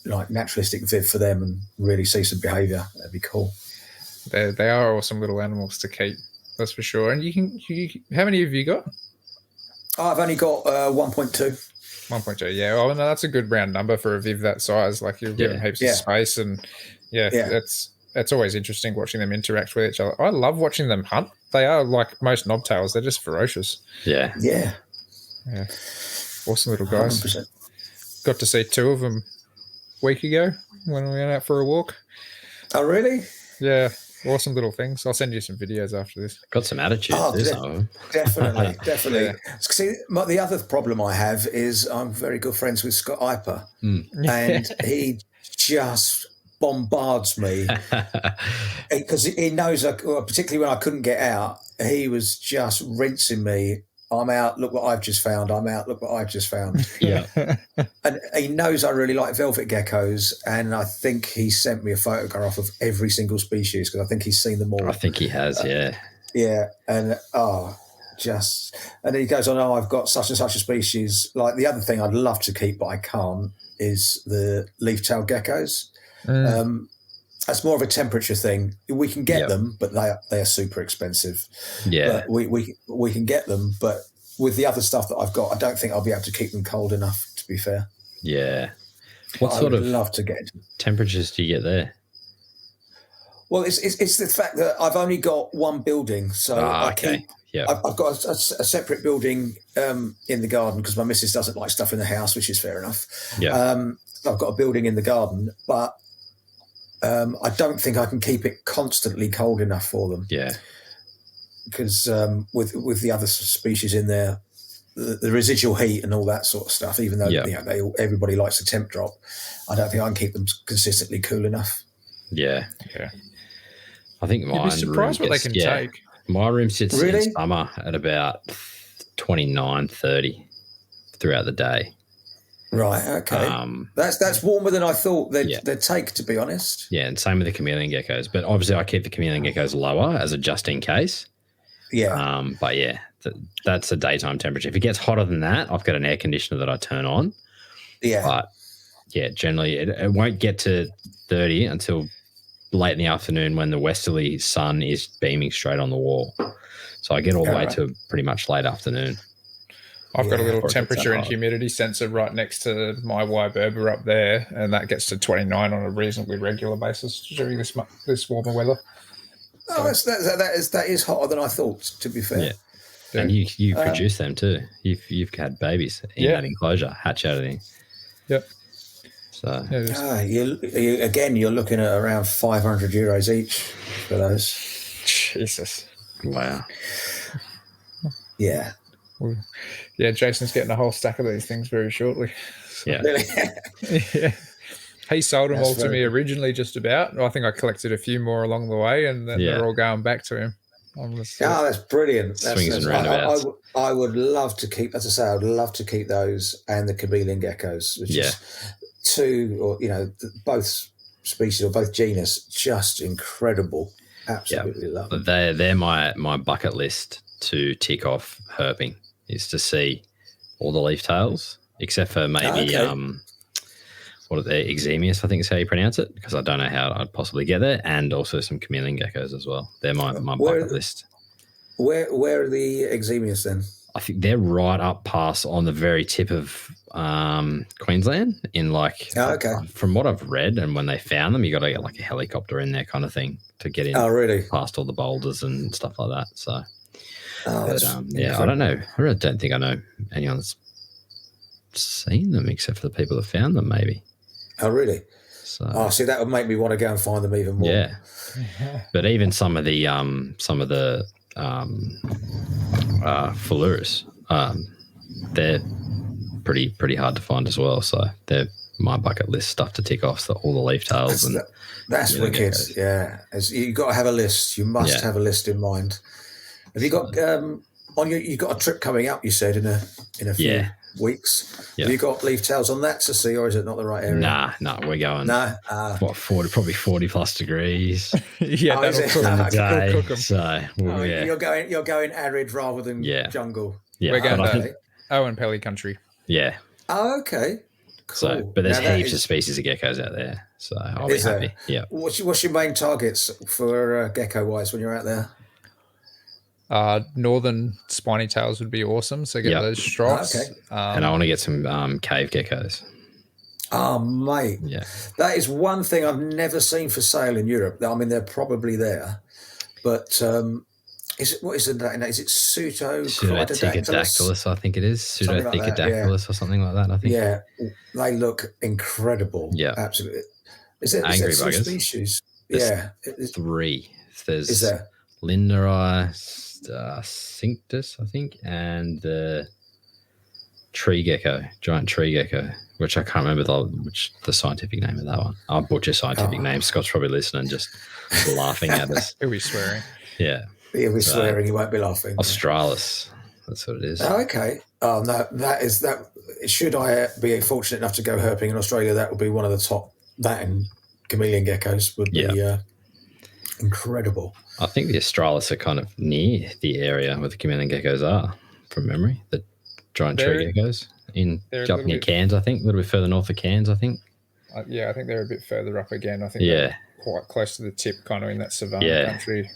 S3: naturalistic Viv for them and really see some behaviour. That'd be cool.
S2: They are awesome little animals to keep. That's for sure. And how many have you got?
S3: I've only got 1.2.
S2: 1.2. Yeah. Well, no, that's a good round number for a Viv that size. Like you'll give them heaps of space, and It's always interesting watching them interact with each other. I love watching them hunt. They are like most knobtails. They're just ferocious.
S1: Yeah.
S3: Yeah.
S2: Yeah. Awesome little guys.
S3: 100%.
S2: Got to see 2 of them a week ago when we went out for a walk.
S3: Oh, really?
S2: Yeah. Awesome little things. I'll send you some videos after this.
S1: Got some attitude.
S3: Definitely.
S2: Yeah.
S3: See, the other problem I have is I'm very good friends with Scott Iper, and he just bombards me because he knows, particularly when I couldn't get out, he was just rinsing me. I'm out, look what I've just found. I'm out, look what I've just found.
S1: Yeah.
S3: And he knows I really like velvet geckos, and I think he sent me a photograph of every single species because I think he's seen them all.
S1: I think he has,
S3: Yeah, and and he goes on, I've got such and such a species. Like the other thing I'd love to keep, but I can't, is the leaf-tailed geckos. That's more of a temperature thing. We can get them, but they are super expensive.
S1: Yeah,
S3: but we can get them, but with the other stuff that I've got, I don't think I'll be able to keep them cold enough. To be fair.
S1: Yeah. What
S3: I
S1: sort
S3: would
S1: of
S3: love to get
S1: temperatures do you get there?
S3: Well, it's the fact that I've only got one building, so I've got a separate building in the garden because my missus doesn't like stuff in the house, which is fair enough.
S1: Yeah.
S3: I've got a building in the garden, but I don't think I can keep it constantly cold enough for them.
S1: Yeah.
S3: because with the other species in there, the residual heat and all that sort of stuff, even though everybody likes a temp drop, I don't think I can keep them consistently cool enough.
S1: Yeah. I think mine.
S2: You'd be surprised what they can take.
S1: My room sits in summer at about 29, 30 throughout the day.
S3: Right, okay. That's warmer than I thought they'd take, to be honest.
S1: Yeah, and same with the chameleon geckos. But obviously I keep the chameleon geckos lower as a just in case.
S3: Yeah.
S1: But yeah, that's the daytime temperature. If it gets hotter than that, I've got an air conditioner that I turn on.
S3: Yeah.
S1: But yeah, generally it won't get to 30 until late in the afternoon when the westerly sun is beaming straight on the wall. So I get all the way to pretty much late afternoon.
S2: I've got a little temperature and humidity sensor right next to my Berber up there, and that gets to 29 on a reasonably regular basis during this warmer weather.
S3: Oh, that is hotter than I thought, to be fair.
S1: Yeah. And you produce them too. You've had babies in that enclosure, hatch out of thing.
S2: Yep.
S1: So
S3: you're looking at around €500 each for those.
S2: Jesus.
S1: Wow.
S3: Yeah.
S2: Yeah, Jason's getting a whole stack of these things very shortly.
S1: Yeah.
S2: Yeah. He sold them all to me originally, just about. I think I collected a few more along the way, and then they're all going back to him.
S3: That's brilliant.
S1: Swings and roundabouts.
S3: I would love to keep, as I say, I would love to keep those and the Chameleon Geckos, which is two, or both species or both genus, just incredible. Absolutely love them.
S1: They're my bucket list to tick off herping, is to see all the leaf tails, except for maybe what are they, Exemius, I think is how you pronounce it, because I don't know how I'd possibly get there, and also some Chameleon Geckos as well. They're my bucket list.
S3: Where are the Exemius then?
S1: I think they're right up past on the very tip of Queensland in from what I've read, and when they found them, you got to get like a helicopter in there kind of thing to get in past all the boulders and stuff like that. So, I don't know. I really don't think I know anyone that's seen them except for the people that found them maybe.
S3: Oh, really?
S1: So,
S3: see, that would make me want to go and find them even more.
S1: Yeah. But even some of the Fulurus, they're pretty hard to find as well. So they're my bucket list stuff to tick off. So all the leaf tails
S3: that's wicked. Yeah, you've got to have a list. You must have a list in mind. Have you got you got a trip coming up? You said in a few weeks. Have you got leaf tails on that to see, or is it not the right area?
S1: Nah, we're going.
S3: No,
S1: probably 40 plus degrees.
S2: That'll cook
S1: in the day.
S2: Cook 'em.
S1: So
S3: you're going arid rather than jungle.
S2: Yeah, we're going to Owen Pelly country.
S1: Yeah.
S3: Oh, okay. Cool.
S1: So, but there's heaps of species of geckos out there, so I'll be happy. Yeah.
S3: What's your main targets for gecko wise when you're out there?
S2: Northern spiny tails would be awesome. So get those stripes.
S3: Okay.
S1: And I want to get some cave geckos.
S3: Oh, mate.
S1: Yeah.
S3: That is one thing I've never seen for sale in Europe. I mean, they're probably there, but what is it? Is it
S1: Pseudothecodactylus? I think it is. Pseudothecodactylus or something like that, I think.
S3: Yeah. They look incredible.
S1: Yeah.
S3: Absolutely. Is there
S1: angry
S3: two
S1: buggers?
S3: Species?
S1: There's 3.
S3: Is there?
S1: Linderi cinctus, I think, and the tree gecko, giant tree gecko, which I can't remember the scientific name of that one. I'll butcher scientific names. Scott's probably listening, just laughing at us.
S2: He'll be swearing.
S1: Yeah.
S3: He'll be swearing. He won't be laughing.
S1: Australis. That's what it is.
S3: Oh, okay. Oh, no, that. Should I be fortunate enough to go herping in Australia, that would be one of the top. That and Chameleon Geckos would be incredible.
S1: I think the Australis are kind of near the area where the Chameleon Geckos are, from memory. The giant tree geckos up near Cairns, I think, a little bit further north of Cairns, I think.
S2: I think they're a bit further up again. I think they're quite close to the tip, kind of in that savannah country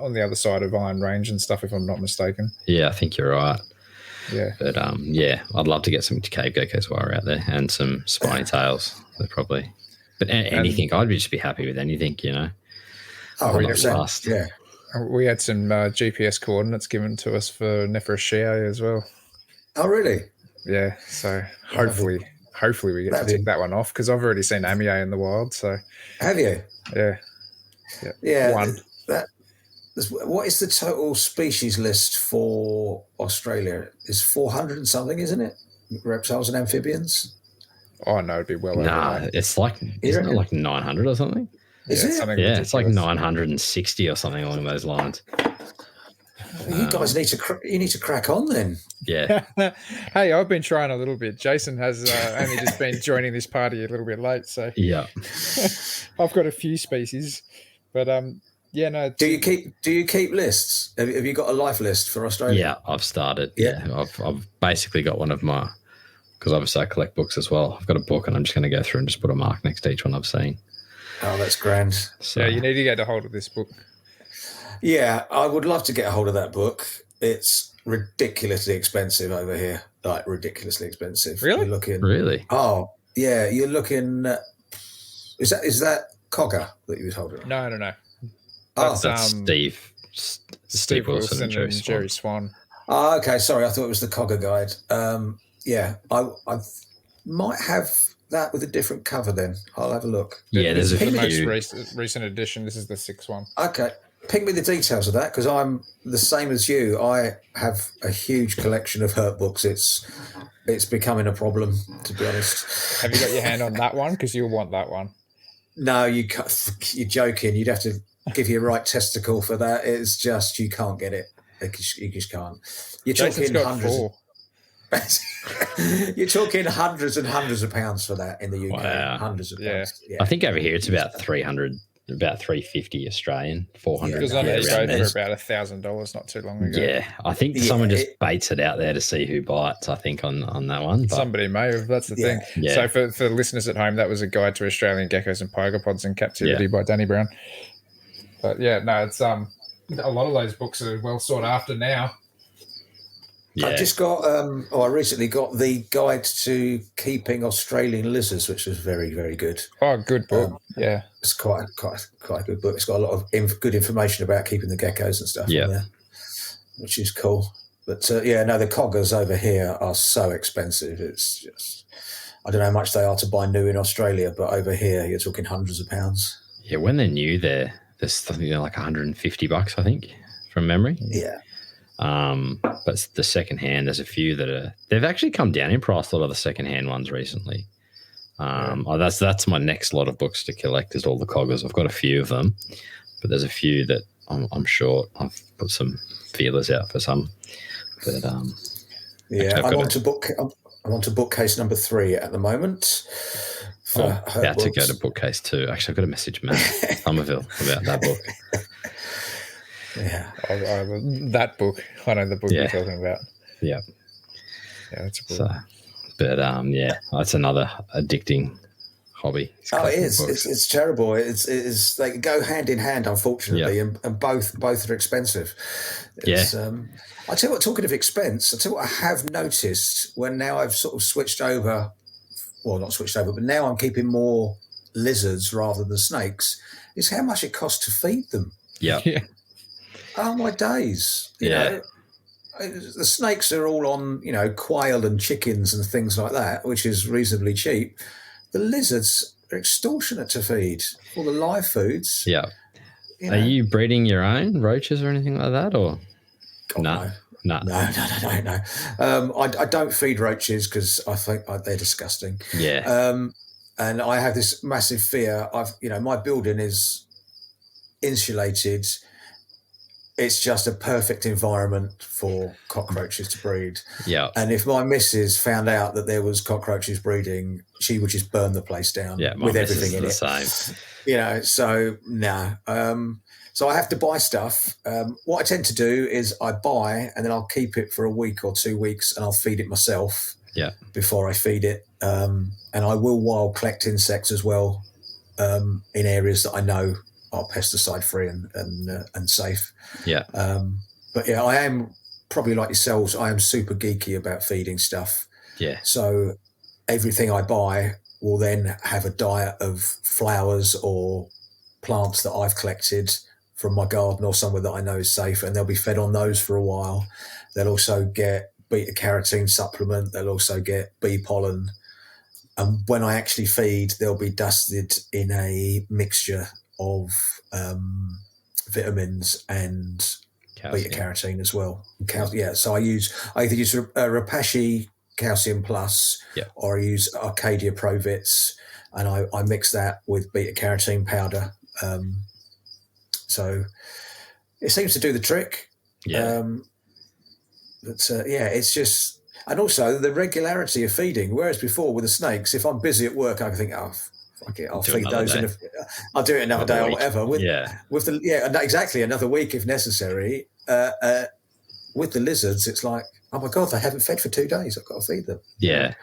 S2: on the other side of Iron Range and stuff, if I'm not mistaken. Yeah,
S1: I think you're right.
S2: Yeah.
S1: But, I'd love to get some cave geckos while we're out there and some spiny tails. They're probably... But anything, I'd just be happy with anything,
S3: Oh, yeah.
S2: We had some GPS coordinates given to us for Nephroshea as well.
S3: Oh, really?
S2: Yeah. So hopefully we get to tick that one off, because I've already seen Amier in the wild. So
S3: have you?
S2: Yeah.
S3: Yeah.
S2: One.
S3: what is the total species list for Australia? It's 400 and something, isn't it? Reptiles and amphibians.
S2: Oh no, it'd be well over that.
S1: It's like isn't it like 900 or something?
S3: Is it?
S2: Something
S1: ridiculous. It's like 960 or something along those lines.
S3: You guys need to crack on then.
S1: Yeah.
S2: Hey, I've been trying a little bit. Jason has only just been joining this party a little bit late, so
S1: yeah.
S2: I've got a few species, but yeah, no.
S3: Do you keep lists? Have you got a life list for Australia?
S1: Yeah, I've started. Yeah, I've basically got one of my, because obviously I collect books as well. I've got a book, and I'm just going to go through and just put a mark next to each one I've seen.
S3: Oh, that's grand.
S2: So yeah, you need to get a hold of this book.
S3: Yeah, I would love to get a hold of that book. It's ridiculously expensive over here. Like ridiculously expensive.
S2: Really?
S1: Really?
S3: Oh, yeah. You're looking. Is that Cogger that you was holding?
S2: No.
S3: That's
S1: Steve Wilson and Jerry
S2: Swan.
S3: Oh, okay. Sorry, I thought it was the Cogger Guide. Yeah, I might have that with a different cover. Then I'll have a look.
S1: Yeah, there's
S2: the most recent edition. This is the 6th one.
S3: Okay. Ping me the details of that, because I'm the same as you. I have a huge collection of Herp books. It's becoming a problem, to be honest.
S2: Have you got your hand on that one? Because you'll want that one.
S3: No, you're joking. You'd have to give your right testicle for that. It's just you can't get it. You just can't. You're talking hundreds. You're talking hundreds and hundreds of pounds for that in the UK.
S1: Wow.
S3: Hundreds of pounds. Yeah.
S1: I think over here it's about 300. About 350 Australian, 400.
S2: Because on eBay for about $1,000 not too long ago.
S1: Yeah, I think someone just baits it out there to see who bites. I think on that one. But
S2: somebody may have. That's the thing. Yeah. So for the listeners at home, that was a guide to Australian geckos and pygopods in captivity by Danny Brown. But yeah, no, it's a lot of those books are well sought after now.
S3: Yeah. I've just got. I recently got the Guide to Keeping Australian Lizards, which was very, very good.
S2: Oh, good book. Yeah,
S3: it's quite a good book. It's got a lot of good information about keeping the geckos and stuff in there, which is cool. But the coggers over here are so expensive. It's just, I don't know how much they are to buy new in Australia, but over here you're talking hundreds of pounds.
S1: Yeah, when they're new, there's something like $150, I think, from memory.
S3: Yeah.
S1: But the second hand, there's a few they've actually come down in price. A lot of the second hand ones recently. That's my next lot of books to collect is all the coggers. I've got a few of them, but there's a few that I'm short. I've put some feelers out for some. But I'm on to bookcase number 3 at the moment. About to go to bookcase 2. Actually, I've got to message Matt Somerville about that book.
S3: Yeah,
S2: that book. I know the book you're talking about.
S1: Yeah,
S2: that's a book.
S1: So, but that's another addicting hobby.
S3: Oh, it is. It's terrible. It's they go hand in hand, unfortunately, and both are expensive. I tell you what. Talking of expense, I tell you what I have noticed when now I've sort of switched over. Well, not switched over, but now I'm keeping more lizards rather than snakes. Is how much it costs to feed them.
S1: Yeah.
S3: Oh, my days. You know, the snakes are all on, quail and chickens and things like that, which is reasonably cheap. The lizards are extortionate to feed. All the live foods.
S1: Yeah. Are you breeding your own roaches or anything like that? Or
S3: No. I don't feed roaches because I think they're disgusting.
S1: Yeah.
S3: And I have this massive fear. My building is insulated. It's just a perfect environment for cockroaches to breed.
S1: Yeah.
S3: And if my missus found out that there was cockroaches breeding, she would just burn the place down with everything in it. Same. So no. So I have to buy stuff. What I tend to do is I buy and then I'll keep it for a week or 2 weeks and I'll feed it myself before I feed it. And I will wild collect insects as well in areas that I know are pesticide free and safe.
S1: Yeah.
S3: But I am probably like yourselves. I am super geeky about feeding stuff.
S1: Yeah.
S3: So everything I buy will then have a diet of flowers or plants that I've collected from my garden or somewhere that I know is safe, and they'll be fed on those for a while. They'll also get beta carotene supplement. They'll also get bee pollen. And when I actually feed, they'll be dusted in a mixture of vitamins and
S1: calcium.
S3: beta carotene as well. So I either use Repashy Calcium Plus, or I use Arcadia Provits, and I mix that with beta carotene powder. So it seems to do the trick.
S1: Yeah.
S3: It's just, and also the regularity of feeding. Whereas before with the snakes, if I'm busy at work, I can think, fuck it, I'll feed those I'll do it another day or whatever. Exactly, another week if necessary. With the lizards, it's like, oh my God, they haven't fed for 2 days. I've got to feed them.
S1: Yeah.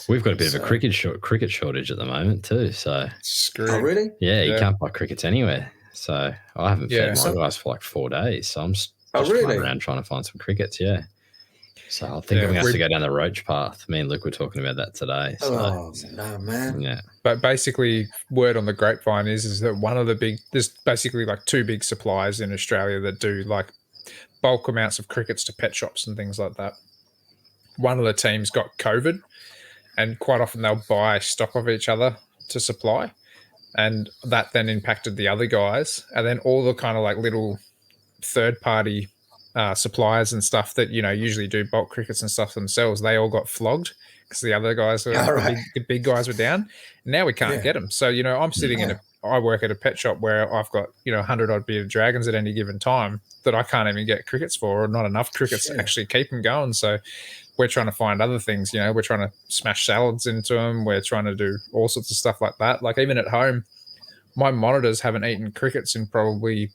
S1: We've got a bit of a cricket shortage at the moment too. So,
S3: oh really?
S1: Yeah, you can't buy crickets anywhere. So I haven't fed my guys for like 4 days. So I'm just running around trying to find some crickets. Yeah. So I think I'm going to have to go down the roach path. Me and Luke were talking about that today. So.
S3: No, man.
S1: Yeah.
S2: But basically, word on the grapevine is that one of the there's basically like 2 big suppliers in Australia that do like bulk amounts of crickets to pet shops and things like that. One of the teams got COVID, and quite often they'll buy stock of each other to supply. And that then impacted the other guys. And then all the kind of like little third-party suppliers and stuff that, usually do bulk crickets and stuff themselves, they all got flogged because the other guys, the big guys were down. And now we can't get them. So, I'm sitting I work at a pet shop where I've got, 100-odd bearded dragons at any given time that I can't even get crickets for, or not enough crickets to actually keep them going. So we're trying to find other things, we're trying to smash salads into them. We're trying to do all sorts of stuff like that. Like even at home, my monitors haven't eaten crickets in probably,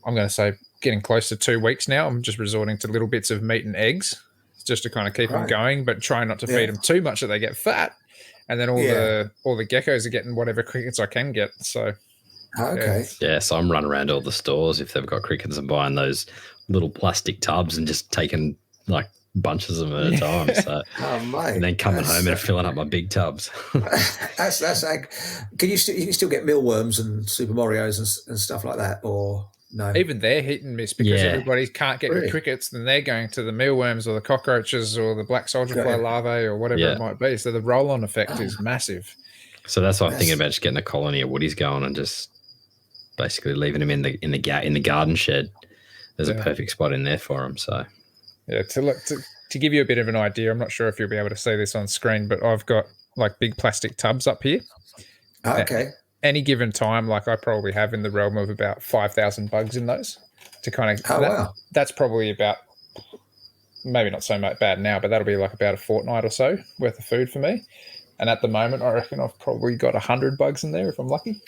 S2: I'm going to say, getting close to 2 weeks now. I'm just resorting to little bits of meat and eggs just to kind of keep them going, but try not to feed them too much that they get fat. And then all the geckos are getting whatever crickets I can get. So
S1: so I'm running around all the stores if they've got crickets and buying those little plastic tubs and just taking like bunches of them at a time. So and then coming home and filling up my big tubs.
S3: that's like, you can still get mealworms and Super Marios and stuff like that, or no? Even
S2: they're hit and miss because everybody can't get the crickets, then they're going to the mealworms or the cockroaches or the black soldier fly larvae or whatever it might be. So the roll-on effect is massive.
S1: So that's why I'm thinking about just getting a colony of woodies going and just basically leaving them in the garden shed. There's a perfect spot in there for them. So
S2: to give you a bit of an idea, I'm not sure if you'll be able to see this on screen, but I've got like big plastic tubs up here.
S3: Okay.
S2: Any given time, like I probably have in the realm of about 5,000 bugs in those to kind of, that's probably about, maybe not so much bad now, but that'll be like about a fortnight or so worth of food for me. And at the moment, I reckon I've probably got 100 bugs in there if I'm lucky.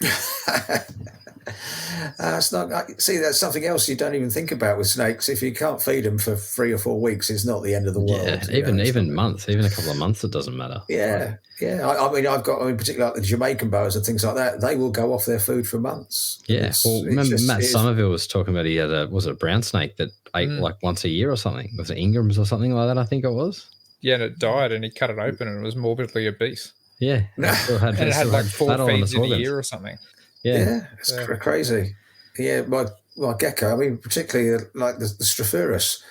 S3: It's not. See, that's something else you don't even think about with snakes. If you can't feed them for 3 or 4 weeks, it's not the end of the world.
S1: Yeah, even months, even a couple of months, it doesn't matter.
S3: Yeah. Particularly like the Jamaican boas and things like that. They will go off their food for months.
S1: Yeah. Remember Matt Somerville was talking about he had a brown snake that ate like once a year or something. Was it Ingram's or something like that? I think it was.
S2: Yeah, and it died, and he cut it open, and it was morbidly obese.
S1: Yeah,
S2: and it had like 4 feeds in a year or something.
S3: Yeah, it's crazy. Yeah, my gecko, I mean, particularly like the Strophaurus,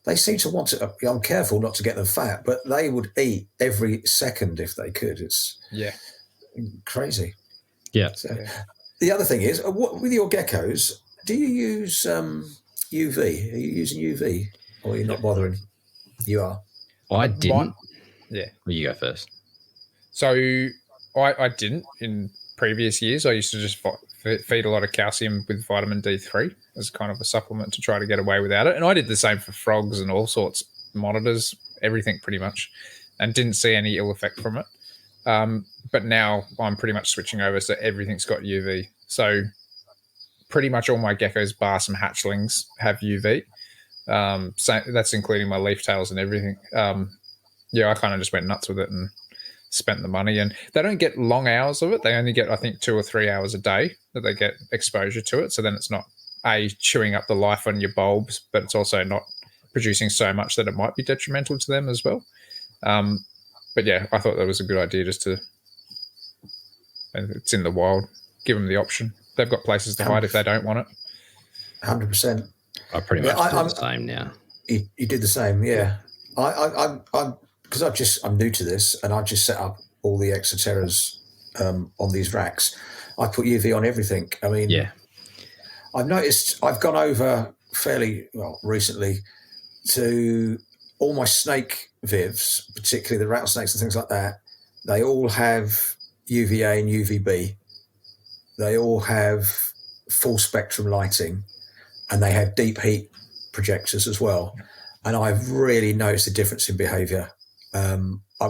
S3: they seem to want to, I'm careful not to get them fat, but they would eat every second if they could. It's crazy.
S1: Yeah.
S3: So, the other thing is, with your geckos, do you use UV? Are you using UV? Or are you not bothering? You are?
S1: I didn't.
S2: Well,
S1: you go first.
S2: So I didn't in previous years. I used to just feed a lot of calcium with vitamin D3 as kind of a supplement to try to get away without it. And I did the same for frogs and all sorts, monitors, everything pretty much, and didn't see any ill effect from it. But now I'm pretty much switching over, so everything's got UV. So pretty much all my geckos, bar some hatchlings, have UV. So that's including my leaf tails and everything. I kind of just went nuts with it and spent the money. And they don't get long hours of it. They only get, I think, 2 or 3 hours a day that they get exposure to it. So then it's not chewing up the life on your bulbs, but it's also not producing so much that it might be detrimental to them as well. But yeah, I thought that was a good idea just to, and it's in the wild, give them the option. They've got places to hide if they don't want it.
S3: 100%.
S1: I pretty much do the same now.
S3: You did the same, yeah. Because I'm new to this, and I've just set up all the Exoterras on these racks. I put UV on everything. I mean, I've noticed I've gone over fairly recently to all my snake vivs, particularly the rattlesnakes and things like that. They all have UVA and UVB. They all have full spectrum lighting, and they have deep heat projectors as well. And I've really noticed the difference in behaviour. And I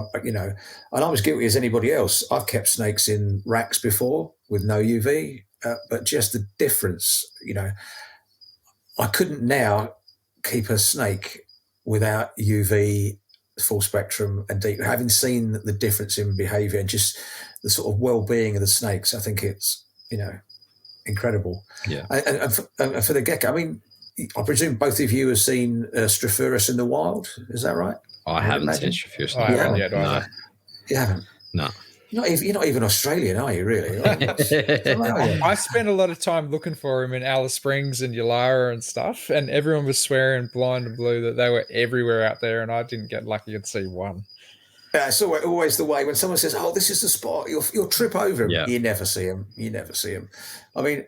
S3: was guilty as anybody else. I've kept snakes in racks before with no UV, but just the difference, I couldn't now keep a snake without UV, full spectrum and deep. Having seen the difference in behaviour and just the sort of well-being of the snakes, I think it's, incredible.
S1: Yeah.
S3: And for the gecko, I mean, I presume both of you have seen Strophaurus in the wild. Is that right?
S1: I haven't seen Strophaurus.
S2: I haven't yet.
S1: No.
S3: You haven't?
S1: No.
S3: You're not even Australian, are you, really?
S2: I spent a lot of time looking for him in Alice Springs and Yulara and stuff, and everyone was swearing blind and blue that they were everywhere out there, and I didn't get lucky to see one.
S3: Yeah, it's always the way when someone says, "Oh, this is the spot," you'll trip over him.
S1: Yeah.
S3: You never see him. I mean,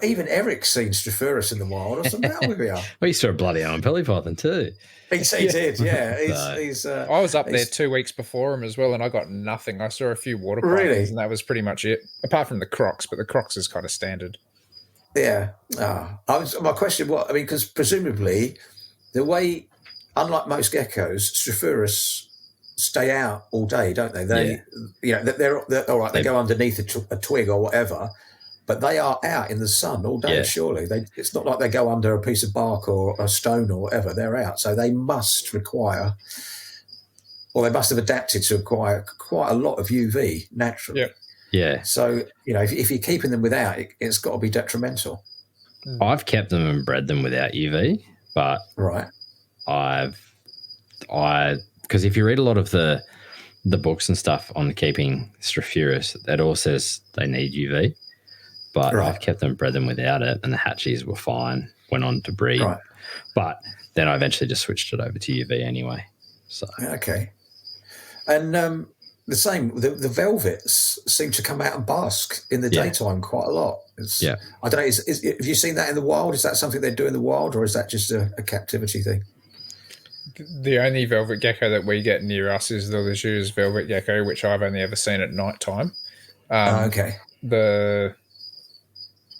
S3: even Eric's seen Strophaurus in the wild. What's the matter with you?
S1: Well, he saw a bloody arm Pelipython too.
S3: He did, yeah.
S2: I was up there 2 weeks before him as well, and I got nothing. I saw a few water pythons, and that was pretty much it, apart from the crocs, but the crocs is kind of standard.
S3: Yeah. My question was, because presumably the way, unlike most geckos, Strophaurus stay out all day, don't they? They're all right. They go underneath a twig or whatever, but they are out in the sun all day. Yeah. Surely, it's not like they go under a piece of bark or a stone or whatever. They're out, so they must require, or they must have adapted to acquire quite a lot of UV naturally.
S2: Yeah.
S1: Yeah.
S3: So if you're keeping them without, it's got to be detrimental.
S1: I've kept them and bred them without UV, but
S3: right.
S1: Because if you read a lot of the books and stuff on keeping Strophaurus, that all says they need UV. But I've kept them, bred them without it, and the hatchies were fine, went on to breed.
S3: Right.
S1: But then I eventually just switched it over to UV anyway. So
S3: okay. And the same, the velvets seem to come out and bask in the daytime quite a lot. I don't know, have you seen that in the wild? Is that something they do in the wild, or is that just a captivity thing?
S2: The only velvet gecko that we get near us is the Lejeune velvet gecko, which I've only ever seen at night time.
S3: Okay.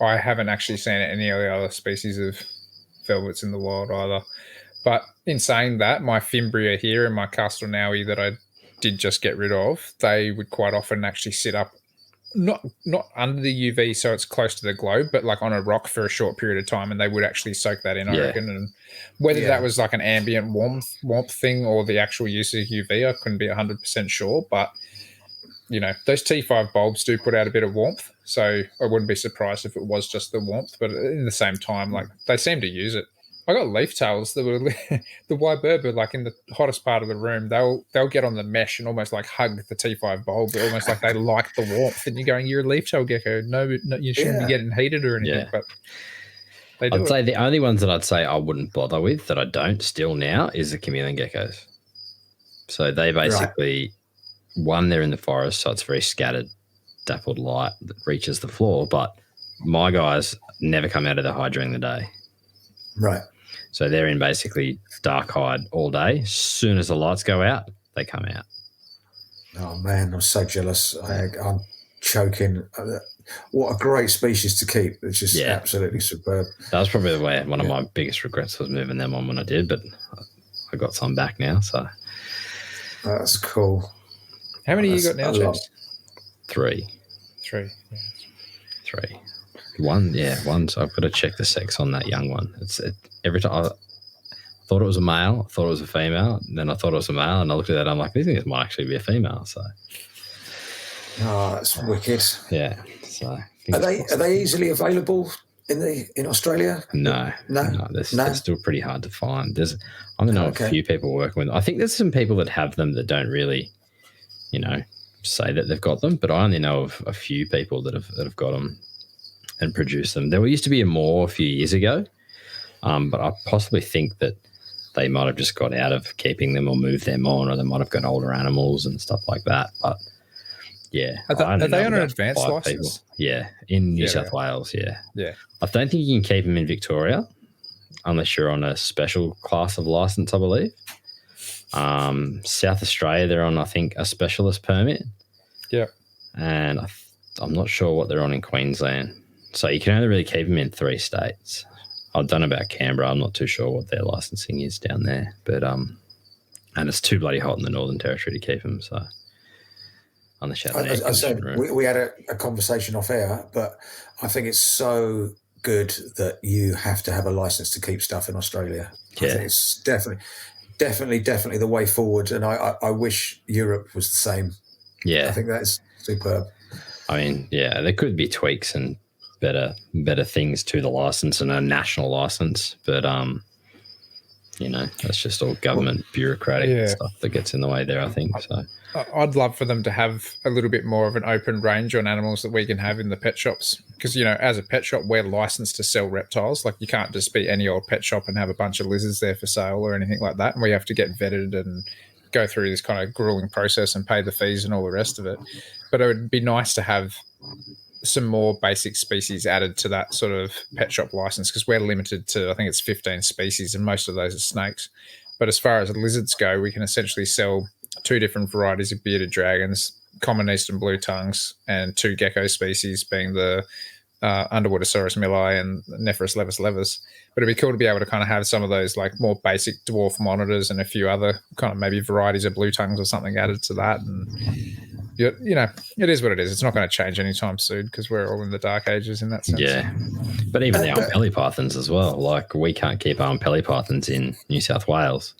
S2: I haven't actually seen any of the other species of velvets in the wild either. But in saying that, my Fimbria here and my Castelnaui that I did just get rid of, they would quite often actually sit up, not under the UV so it's close to the globe, but like on a rock for a short period of time, and they would actually soak that in, I reckon. And whether that was like an ambient warmth thing or the actual use of UV, I couldn't be 100% sure. But, those T5 bulbs do put out a bit of warmth, so I wouldn't be surprised if it was just the warmth. But in the same time, like, they seem to use it. I got leaf tails that were the Wyberba, like in the hottest part of the room, they'll get on the mesh and almost like hug the T5 bulb, almost like they like the warmth. And you're going, you're a leaf tail gecko. No, you shouldn't be getting heated or anything. But they do.
S1: I'd say the only ones that I'd say I wouldn't bother with, that I don't still now, is the chameleon geckos. So they basically, one, they're in the forest, so it's very scattered, dappled light that reaches the floor. But my guys never come out of the hide during the day.
S3: Right.
S1: So they're in basically dark hide all day. As soon as the lights go out, they come out.
S3: Oh, man, I'm so jealous. I'm choking. What a great species to keep. It's just absolutely superb.
S1: That was probably one of my biggest regrets was moving them on when I did, but I got some back now. So
S3: that's cool.
S2: How many you got now, James?
S1: 3.
S2: 3. Yeah.
S1: 3. One. So I've got to check the sex on that young one. Every time I thought it was a male, I thought it was a female, and then I thought it was a male, and I looked at that, I'm like, this might actually be a female. So,
S3: that's wicked.
S1: Yeah. So
S3: are they easily available in Australia?
S1: No. They're still pretty hard to find. I know a few people working with them. I think there's some people that have them that don't really, say that they've got them, but I only know of a few people that have got them and produce them. There used to be a few years ago, but I possibly think that they might have just got out of keeping them or moved them on, or they might have got older animals and stuff like that. But Yeah.
S2: Are they on an advanced license?
S1: Yeah, in New South Wales,
S2: Yeah.
S1: I don't think you can keep them in Victoria unless you're on a special class of license, I believe. South Australia, they're on, I think, a specialist permit.
S2: Yeah.
S1: And I'm not sure what they're on in Queensland. So you can only really keep them in 3 states. I don't know about Canberra. I'm not too sure what their licensing is down there. But and it's too bloody hot in the Northern Territory to keep them. So unless you have
S3: I said we had a conversation off air, but I think it's so good that you have to have a license to keep stuff in Australia.
S1: Yeah.
S3: I think it's definitely the way forward. And I wish Europe was the same.
S1: Yeah.
S3: I think that's superb.
S1: I mean, yeah, there could be tweaks and better things to the license and a national license, but that's just all government bureaucratic stuff that gets in the way there, I think. So
S2: I'd love for them to have a little bit more of an open range on animals that we can have in the pet shops, because as a pet shop, we're licensed to sell reptiles. Like, you can't just be any old pet shop and have a bunch of lizards there for sale or anything like that, and we have to get vetted and go through this kind of grueling process and pay the fees and all the rest of it. But it would be nice to have some more basic species added to that sort of pet shop license, because we're limited to, I think it's 15 species, and most of those are snakes. But as far as lizards go, we can essentially sell 2 different varieties of bearded dragons, common eastern blue tongues, and 2 gecko species, being the Underwoodosaurus milli and Nephrus levis levis. But it'd be cool to be able to kind of have some of those like more basic dwarf monitors and a few other kind of maybe varieties of blue tongues or something added to that. And it is what it is. It's not going to change anytime soon, because we're all in the dark ages in that sense.
S1: Yeah, but even the Pelipythons as well. Like, we can't keep Pelipythons in New South Wales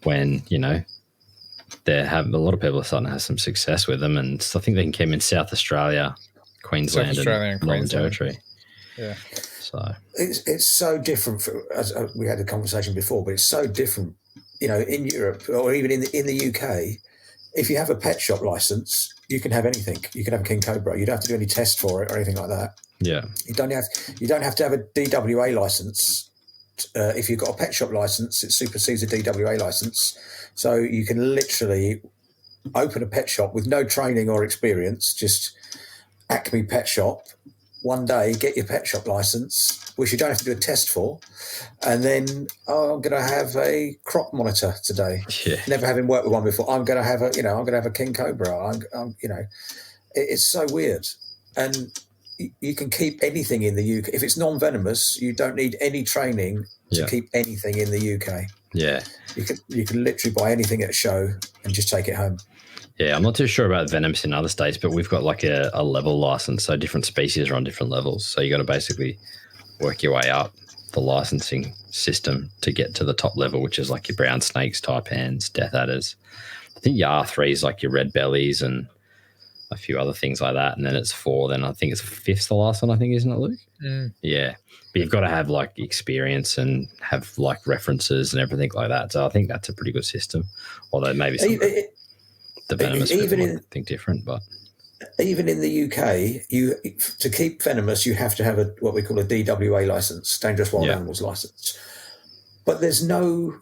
S1: when a lot of people are starting to have some success with them, and I think they can keep them in South Australia, Queensland, and Northern Territory.
S2: Yeah.
S1: So
S3: it's so different. As we had a conversation before, but it's so different. In Europe or even in the UK. If you have a pet shop license, you can have anything. You can have a king cobra. You don't have to do any tests for it or anything like that.
S1: Yeah.
S3: You don't have to have a DWA license. If you've got a pet shop license, it supersedes a DWA license. So you can literally open a pet shop with no training or experience, just Acme Pet Shop, one day, get your pet shop license, which you don't have to do a test for, and then I'm going to have a crop monitor today.
S1: Yeah.
S3: Never having worked with one before, I'm going to have a king cobra. It's so weird, and you can keep anything in the UK if it's non-venomous. You don't need any training to keep anything in the UK.
S1: Yeah,
S3: you can literally buy anything at a show and just take it home.
S1: Yeah, I'm not too sure about venomous in other states, but we've got like a level license, so different species are on different levels. So you got to basically work your way up the licensing system to get to the top level, which is like your brown snakes, taipans, death adders. I think your R3 is like your red bellies and a few other things like that, and then it's 4. Then I think it's 5th the last one, I think, isn't it, Luke? Yeah, but you've got to have like experience and have like references and everything like that. So I think that's a pretty good system, although maybe the venomous people think different, but
S3: even in the UK, to keep venomous, you have to have what we call a DWA license, Dangerous Wild Animals license. But there's no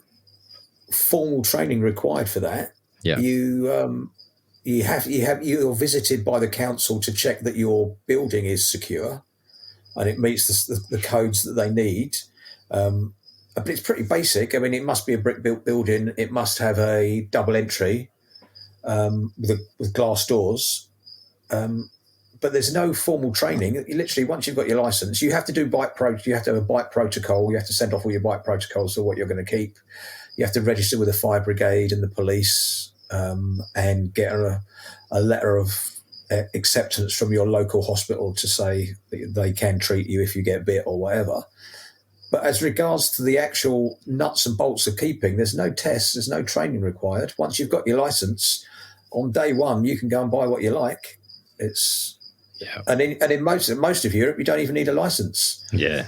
S3: formal training required for that.
S1: Yeah,
S3: you're visited by the council to check that your building is secure and it meets the codes that they need. But it's pretty basic. I mean, it must be a brick-built building. It must have a double entry. With glass doors, but there's no formal training. Literally, once you've got your license, you have to do you have to have a bite protocol. You have to send off all your bite protocols for what you're going to keep. You have to register with the fire brigade and the police, and get a letter of acceptance from your local hospital to say that they can treat you if you get bit or whatever. But as regards to the actual nuts and bolts of keeping, there's no tests, there's no training required. Once you've got your license, on day one, you can go and buy what you like. And in most of Europe, you don't even need a license.
S1: Yeah,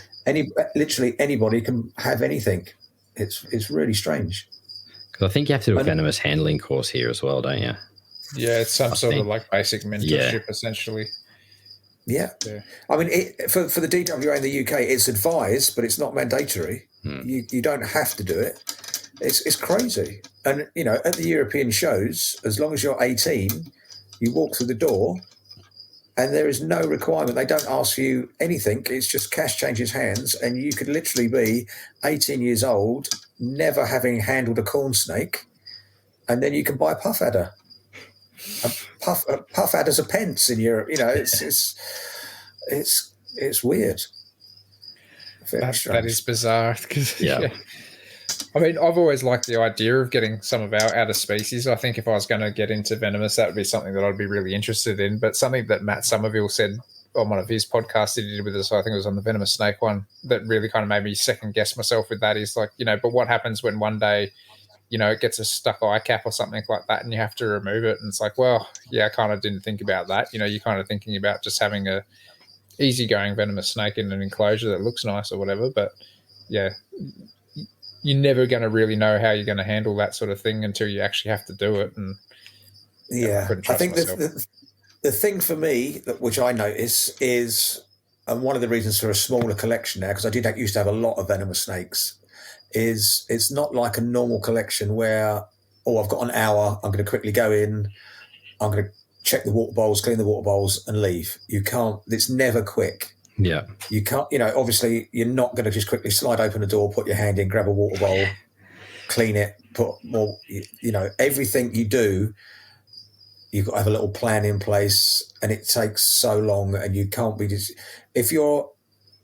S3: literally anybody can have anything. It's really strange.
S1: Because I think you have to do a venomous handling course here as well, don't you?
S2: Yeah, it's some sort of like basic mentorship, essentially.
S3: Yeah. I mean, for the DWA in the UK, it's advised, but it's not mandatory. You don't have to do it. It's crazy. And, at the European shows, as long as you're 18, You walk through the door, and there is no requirement. They don't ask you anything. It's just cash changes hands, and you could literally be 18 years old, never having handled a corn snake, and then you can buy a puff adder. A puff adder's a pence in Europe. It's weird.
S2: That is bizarre. Yeah. I mean, I've always liked the idea of getting some of our outer species. I think if I was going to get into venomous, that would be something that I'd be really interested in. But something that Matt Somerville said on one of his podcasts that he did with us, I think it was on the venomous snake one, that really kind of made me second guess myself with that is like, but what happens when one day, it gets a stuck eye cap or something like that and you have to remove it? And it's like, well, yeah, I kind of didn't think about that. You're kind of thinking about just having a easygoing venomous snake in an enclosure that looks nice or whatever. But yeah, you're never going to really know how you're going to handle that sort of thing until you actually have to do it. And
S3: I think the thing for me, which I notice is, and one of the reasons for a smaller collection now, because I used to have a lot of venomous snakes, is it's not like a normal collection where, I've got an hour, I'm going to quickly go in, I'm going to check the water bowls, clean the water bowls and leave. You can't, it's never quick.
S1: Yeah.
S3: You can't, obviously you're not going to just quickly slide open the door, put your hand in, grab a water bowl, clean it, put more, everything you do, you've got to have a little plan in place, and it takes so long, and you can't be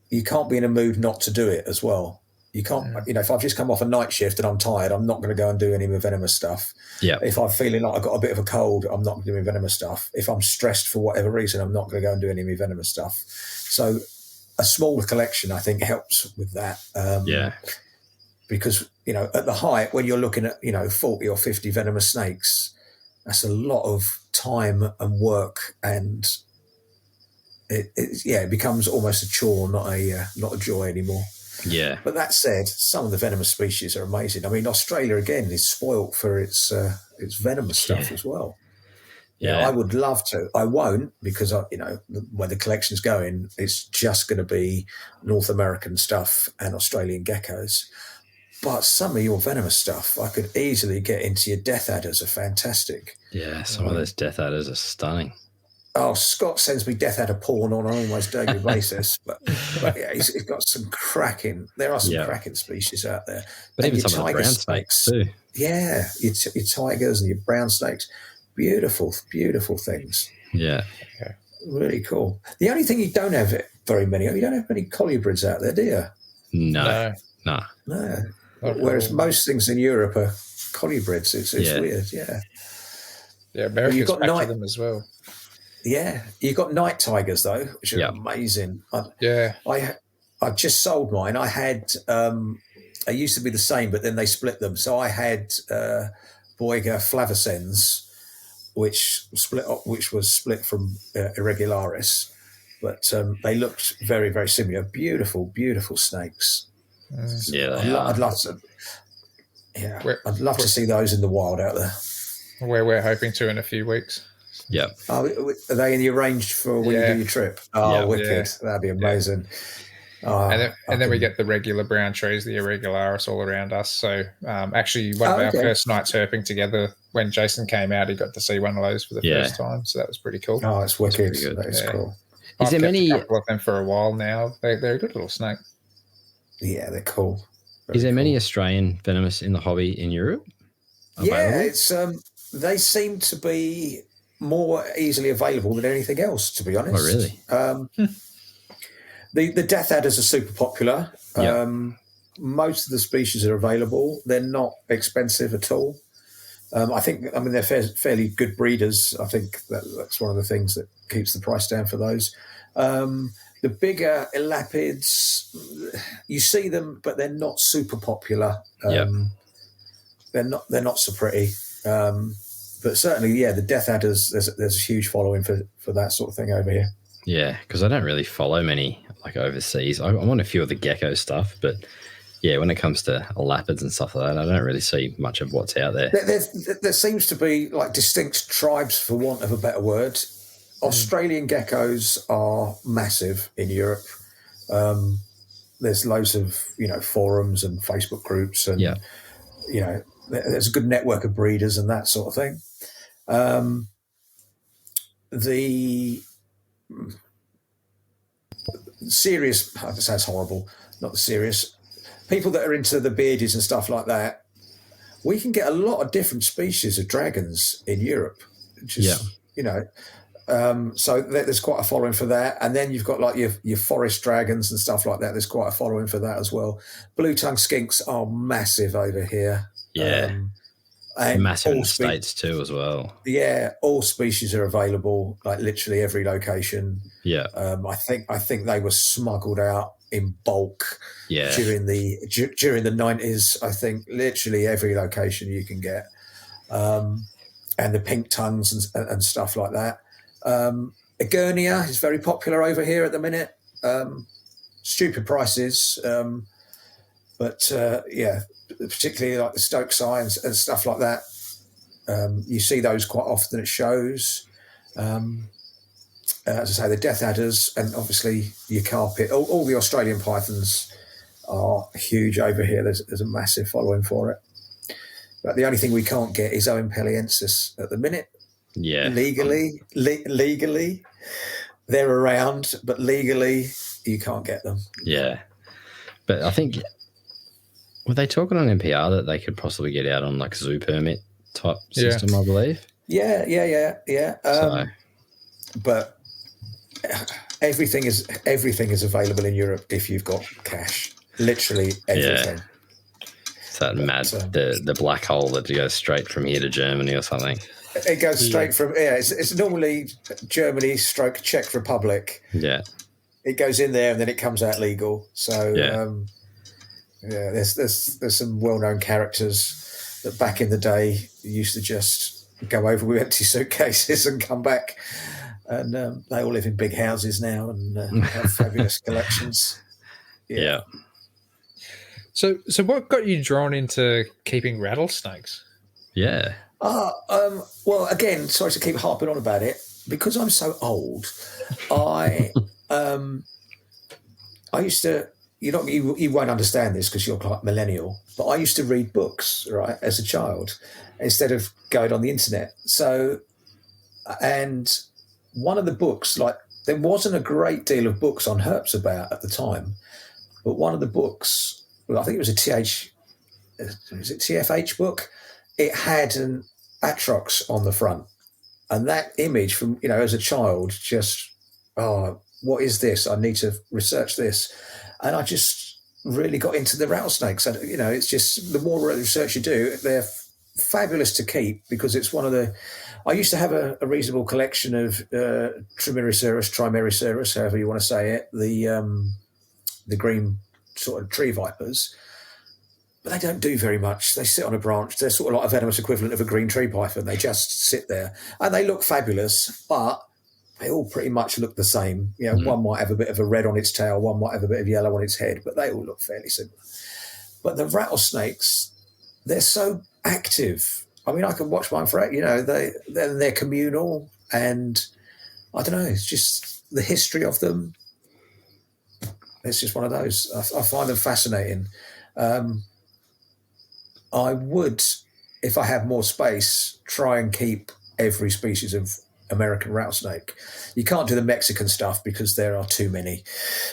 S3: you can't be in a mood not to do it as well. You can't, if I've just come off a night shift and I'm tired, I'm not going to go and do any venomous stuff.
S1: Yeah.
S3: If I'm feeling like I've got a bit of a cold, I'm not doing venomous stuff. If I'm stressed for whatever reason, I'm not going to go and do any venomous stuff. So a smaller collection, I think, helps with that. Because, at the height, when you're looking at, 40 or 50 venomous snakes, that's a lot of time and work, and it becomes almost a chore, not a joy anymore.
S1: Yeah.
S3: But that said, some of the venomous species are amazing. I mean, Australia, again, is spoilt for its venomous stuff as well.
S1: Yeah.
S3: I would love to. I won't, because, where the collection's going, it's just going to be North American stuff and Australian geckos. But some of your venomous stuff, I could easily get into. Your death adders are fantastic.
S1: Yeah, some of those death adders are stunning.
S3: Oh, Scott sends me death adder porn on an almost daily basis, but yeah, he's got some cracking. There are some cracking species out there.
S1: But even some of the brown snakes too.
S3: Yeah, your tigers and your brown snakes, beautiful, beautiful things.
S1: Yeah,
S3: really cool. The only thing you don't have very many. You don't have many colubrids out there, do you?
S1: No.
S3: Whereas most things in Europe are colubrids. It's weird. Yeah.
S2: Yeah, America's back to them as well.
S3: Yeah, you've got night tigers though, which are amazing. I've just sold mine. I had they used to be the same, but then they split them. So I had Boiga flavescens, which was split from irregularis, but they looked very, very similar. Beautiful, beautiful snakes. I'd love to. Yeah, I'd love to see those in the wild out there.
S2: Where we're hoping to in a few weeks.
S1: Yeah.
S3: Are they in the arranged for when you do your trip? Oh, wicked. Yeah. That'd be amazing.
S2: Yeah. And then we get the regular brown trees, the irregularis, all around us. So actually, one of our first nights herping together, when Jason came out, he got to see one of those for the first time. So that was pretty cool.
S3: Oh, it's wicked. That is cool.
S1: Is there many?
S2: A couple of them for a while now. They're a good little snake.
S3: Yeah, they're cool.
S1: Is there many Australian venomous in the hobby in Europe?
S3: Yeah, it's they seem to be more easily available than anything else, to be honest.
S1: Oh, really?
S3: The death adders are super popular. Most of the species are available. They're not expensive at all. They're fairly good breeders. I think that's one of the things that keeps the price down for those. The bigger elapids, you see them, but they're not super popular. They're not so pretty. But certainly, the death adders, there's a huge following for that sort of thing over here.
S1: Yeah, because I don't really follow many like overseas. I'm on a few of the gecko stuff, but when it comes to elapids and stuff like that, I don't really see much of what's out there.
S3: There seems to be like distinct tribes, for want of a better word. Australian geckos are massive in Europe. There's loads of forums and Facebook groups, and there's a good network of breeders and that sort of thing. the serious, that sounds horrible, not the serious, people that are into the beardies and stuff like that, we can get a lot of different species of dragons in Europe. Just, so there's quite a following for that. And then you've got like your forest dragons and stuff like that. There's quite a following for that as well. Blue-tongued skinks are massive over here.
S1: Yeah. And massive in the States too as well.
S3: Yeah, all species are available, like literally every location.
S1: Yeah.
S3: I think they were smuggled out in bulk during the 90s. I think literally every location you can get. And the pink tongues and stuff like that. Egernia is very popular over here at the minute. Stupid prices, but particularly like the Stokes signs and stuff like that. You see those quite often at shows. As I say, the death adders and obviously your carpet. All the Australian pythons are huge over here. There's a massive following for it. But the only thing we can't get is Oempeliensis at the minute.
S1: Yeah.
S3: Legally, they're around, but legally you can't get them.
S1: Yeah. But I think, were they talking on NPR that they could possibly get out on like zoo permit type system, I believe?
S3: Yeah. But everything is available in Europe if you've got cash. Literally everything.
S1: Yeah. It's that the black hole that goes straight from here to Germany or something.
S3: It goes straight from it's normally Germany / Czech Republic.
S1: Yeah.
S3: It goes in there and then it comes out legal. So there's some well-known characters that back in the day used to just go over with empty suitcases and come back, and they all live in big houses now and have fabulous collections.
S1: Yeah.
S2: So what got you drawn into keeping rattlesnakes?
S1: Yeah.
S3: Well, again, sorry to keep harping on about it, because I'm so old. I used to, you won't understand this because you're quite millennial, but I used to read books, right, as a child instead of going on the internet. So, and one of the books, like, there wasn't a great deal of books on herps about at the time, but one of the books, well, I think it was a TFH book. It had an Atrox on the front, and that image from, as a child, just, what is this? I need to research this. And I just really got into the rattlesnakes. And, it's just, the more research you do, they're fabulous to keep, because it's one of the, I used to have a reasonable collection of Trimeresurus, however you want to say it, the green sort of tree vipers. But they don't do very much. They sit on a branch. They're sort of like a venomous equivalent of a green tree python. They just sit there. And they look fabulous, but they all pretty much look the same. One might have a bit of a red on its tail, one might have a bit of yellow on its head, but they all look fairly similar. But the rattlesnakes, they're so active. I mean, I can watch mine for, they're communal, and I don't know, it's just the history of them. It's just one of those. I find them fascinating. I would, if I had more space, try and keep every species of American rattlesnake. You can't do the Mexican stuff because there are too many.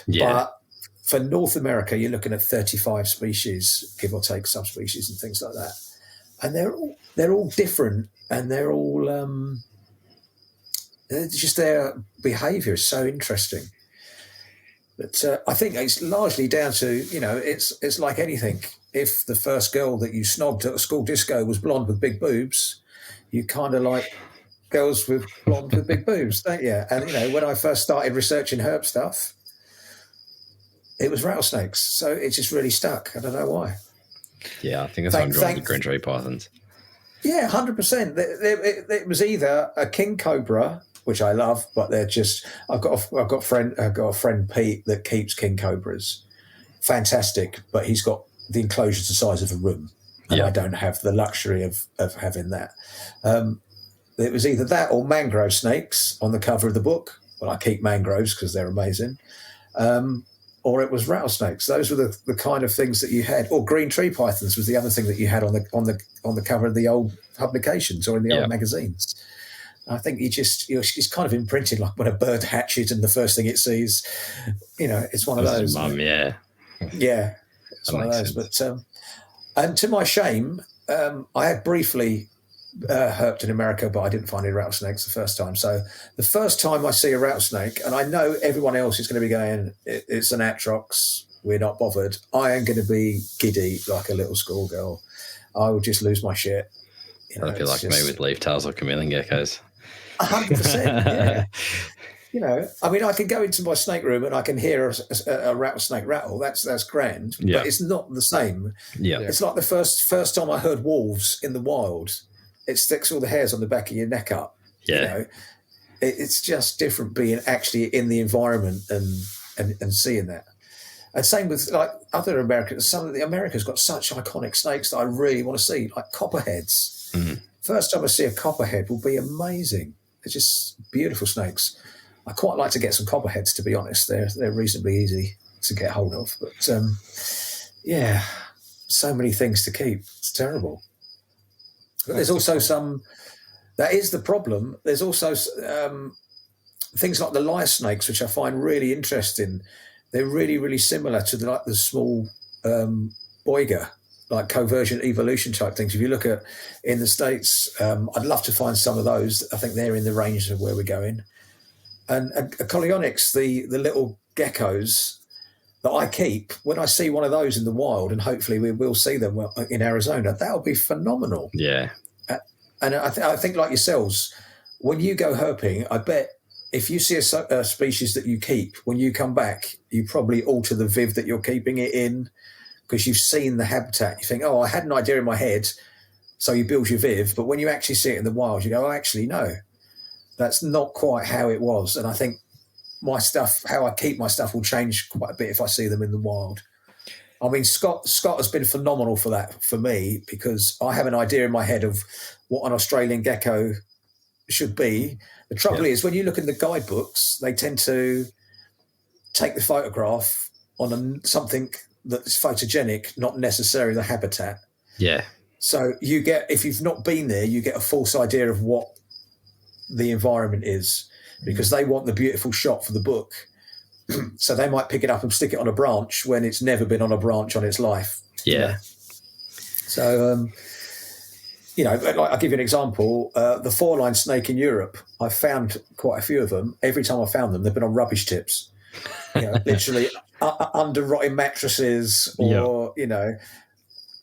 S1: Yeah.
S3: But for North America, you're looking at 35 species, give or take subspecies and things like that. And they're all different, and they're all just their behaviour is so interesting. But I think it's largely down to, it's like anything. If the first girl that you snobbed at a school disco was blonde with big boobs, you kind of like girls with blonde with big boobs, don't you? And, when I first started researching herb stuff, it was rattlesnakes. So it just really stuck. I don't know why.
S1: Yeah, I think that's why I'm drawn to green tree pythons.
S3: Yeah, 100%. It was either a king cobra, which I love, but they're just. I've got a friend Pete that keeps king cobras. Fantastic, but he's got the enclosures the size of a room, and I don't have the luxury of having that. It was either that or mangrove snakes on the cover of the book. Well, I keep mangroves because they're amazing. Or it was rattlesnakes. Those were the kind of things that you had. Or green tree pythons was the other thing that you had on the cover of the old publications or in the old magazines. I think it's kind of imprinted, like when a bird hatches and the first thing it sees, it's one of those.
S1: Mum, yeah.
S3: Yeah, it's one of those. Sense. But and to my shame, I had briefly herped in America, but I didn't find any rattlesnakes the first time. So the first time I see a rattlesnake, and I know everyone else is going to be going, it's an Atrox, we're not bothered. I am going to be giddy like a little schoolgirl. I will just lose my shit.
S1: If you're like me with leaf tails or chameleon geckos.
S3: 100%, yeah. I mean, I can go into my snake room and I can hear a rattlesnake rattle. That's grand, but it's not the same.
S1: Yeah,
S3: it's like the first time I heard wolves in the wild. It sticks all the hairs on the back of your neck up.
S1: Yeah,
S3: it's just different being actually in the environment and seeing that. And same with like other Americans. Some of the Americas got such iconic snakes that I really want to see, like copperheads. First time I see a copperhead will be amazing. They're just beautiful snakes. I quite like to get some copperheads, to be honest. They're reasonably easy to get hold of. But so many things to keep. It's terrible. But there's also that is the problem. There's also things like the lyre snakes, which I find really interesting. They're really, really similar to the small boiga, like covergent evolution type things. If you look at in the States, I'd love to find some of those. I think they're in the range of where we're going. And Coleonyx, the little geckos that I keep, when I see one of those in the wild, and hopefully we will see them in Arizona, that'll be phenomenal.
S1: Yeah.
S3: And I think like yourselves, when you go herping, I bet if you see a species that you keep, when you come back, you probably alter the viv that you're keeping it in because you've seen the habitat. You think, I had an idea in my head, so you build your viv, but when you actually see it in the wild, you go, actually, no. That's not quite how it was. And I think my stuff, how I keep my stuff will change quite a bit if I see them in the wild. I mean, Scott has been phenomenal for that for me because I have an idea in my head of what an Australian gecko should be. The trouble is when you look in the guidebooks, they tend to take the photograph on something that's photogenic, not necessarily the habitat.
S1: Yeah.
S3: So you get, if you've not been there, you get a false idea of what the environment is because they want the beautiful shot for the book. So they might pick it up and stick it on a branch when it's never been on a branch on its life.
S1: Yeah.
S3: So, I'll give you an example. The 4-line snake in Europe, I've found quite a few of them. Every time I found them, they've been on rubbish tips, literally under rotting mattresses or,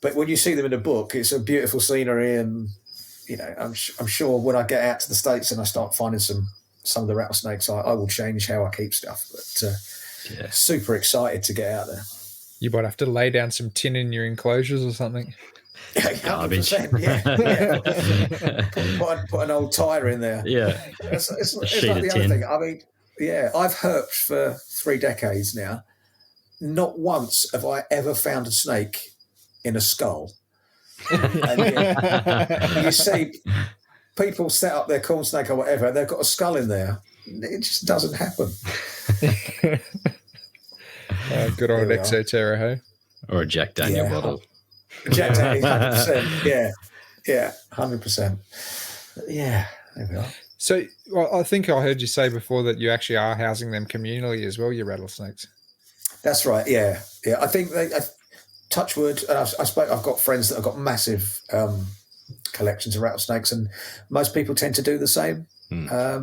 S3: but when you see them in a book, it's a beautiful scenery and, I'm sure when I get out to the States and I start finding some of the rattlesnakes, I will change how I keep stuff. But super excited to get out there.
S2: You might have to lay down some tin in your enclosures or something.
S3: 100%, yeah. Put an old tire in there.
S1: Yeah.
S3: It's like the other thing. I mean, I've herped for 3 decades now. Not once have I ever found a snake in a skull. And you see people set up their corn snake or whatever, they've got a skull in there. It just doesn't happen.
S2: Good old Exoterra, hey?
S1: Or a Jack Daniel bottle.
S3: Jack Daniel, 100%. Yeah, 100%. Yeah, there we are.
S2: So I think I heard you say before that you actually are housing them communally as well, your rattlesnakes.
S3: That's right, yeah. I think touch wood, and I've got friends that have got massive collections of rattlesnakes, and most people tend to do the same. I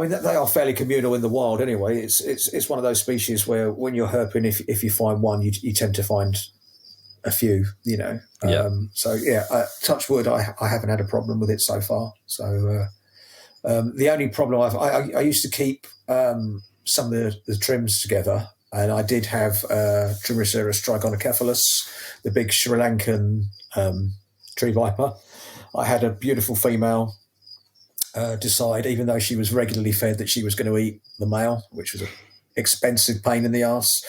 S3: mean, they are fairly communal in the wild anyway. It's one of those species where when you're herping, if you find one, you tend to find a few, So touch wood, I haven't had a problem with it so far. So the only problem I used to keep some of the trims together, and I did have Trimeresurus trigonocephalus, the big Sri Lankan tree viper. I had a beautiful female decide, even though she was regularly fed, that she was going to eat the male, which was an expensive pain in the arse.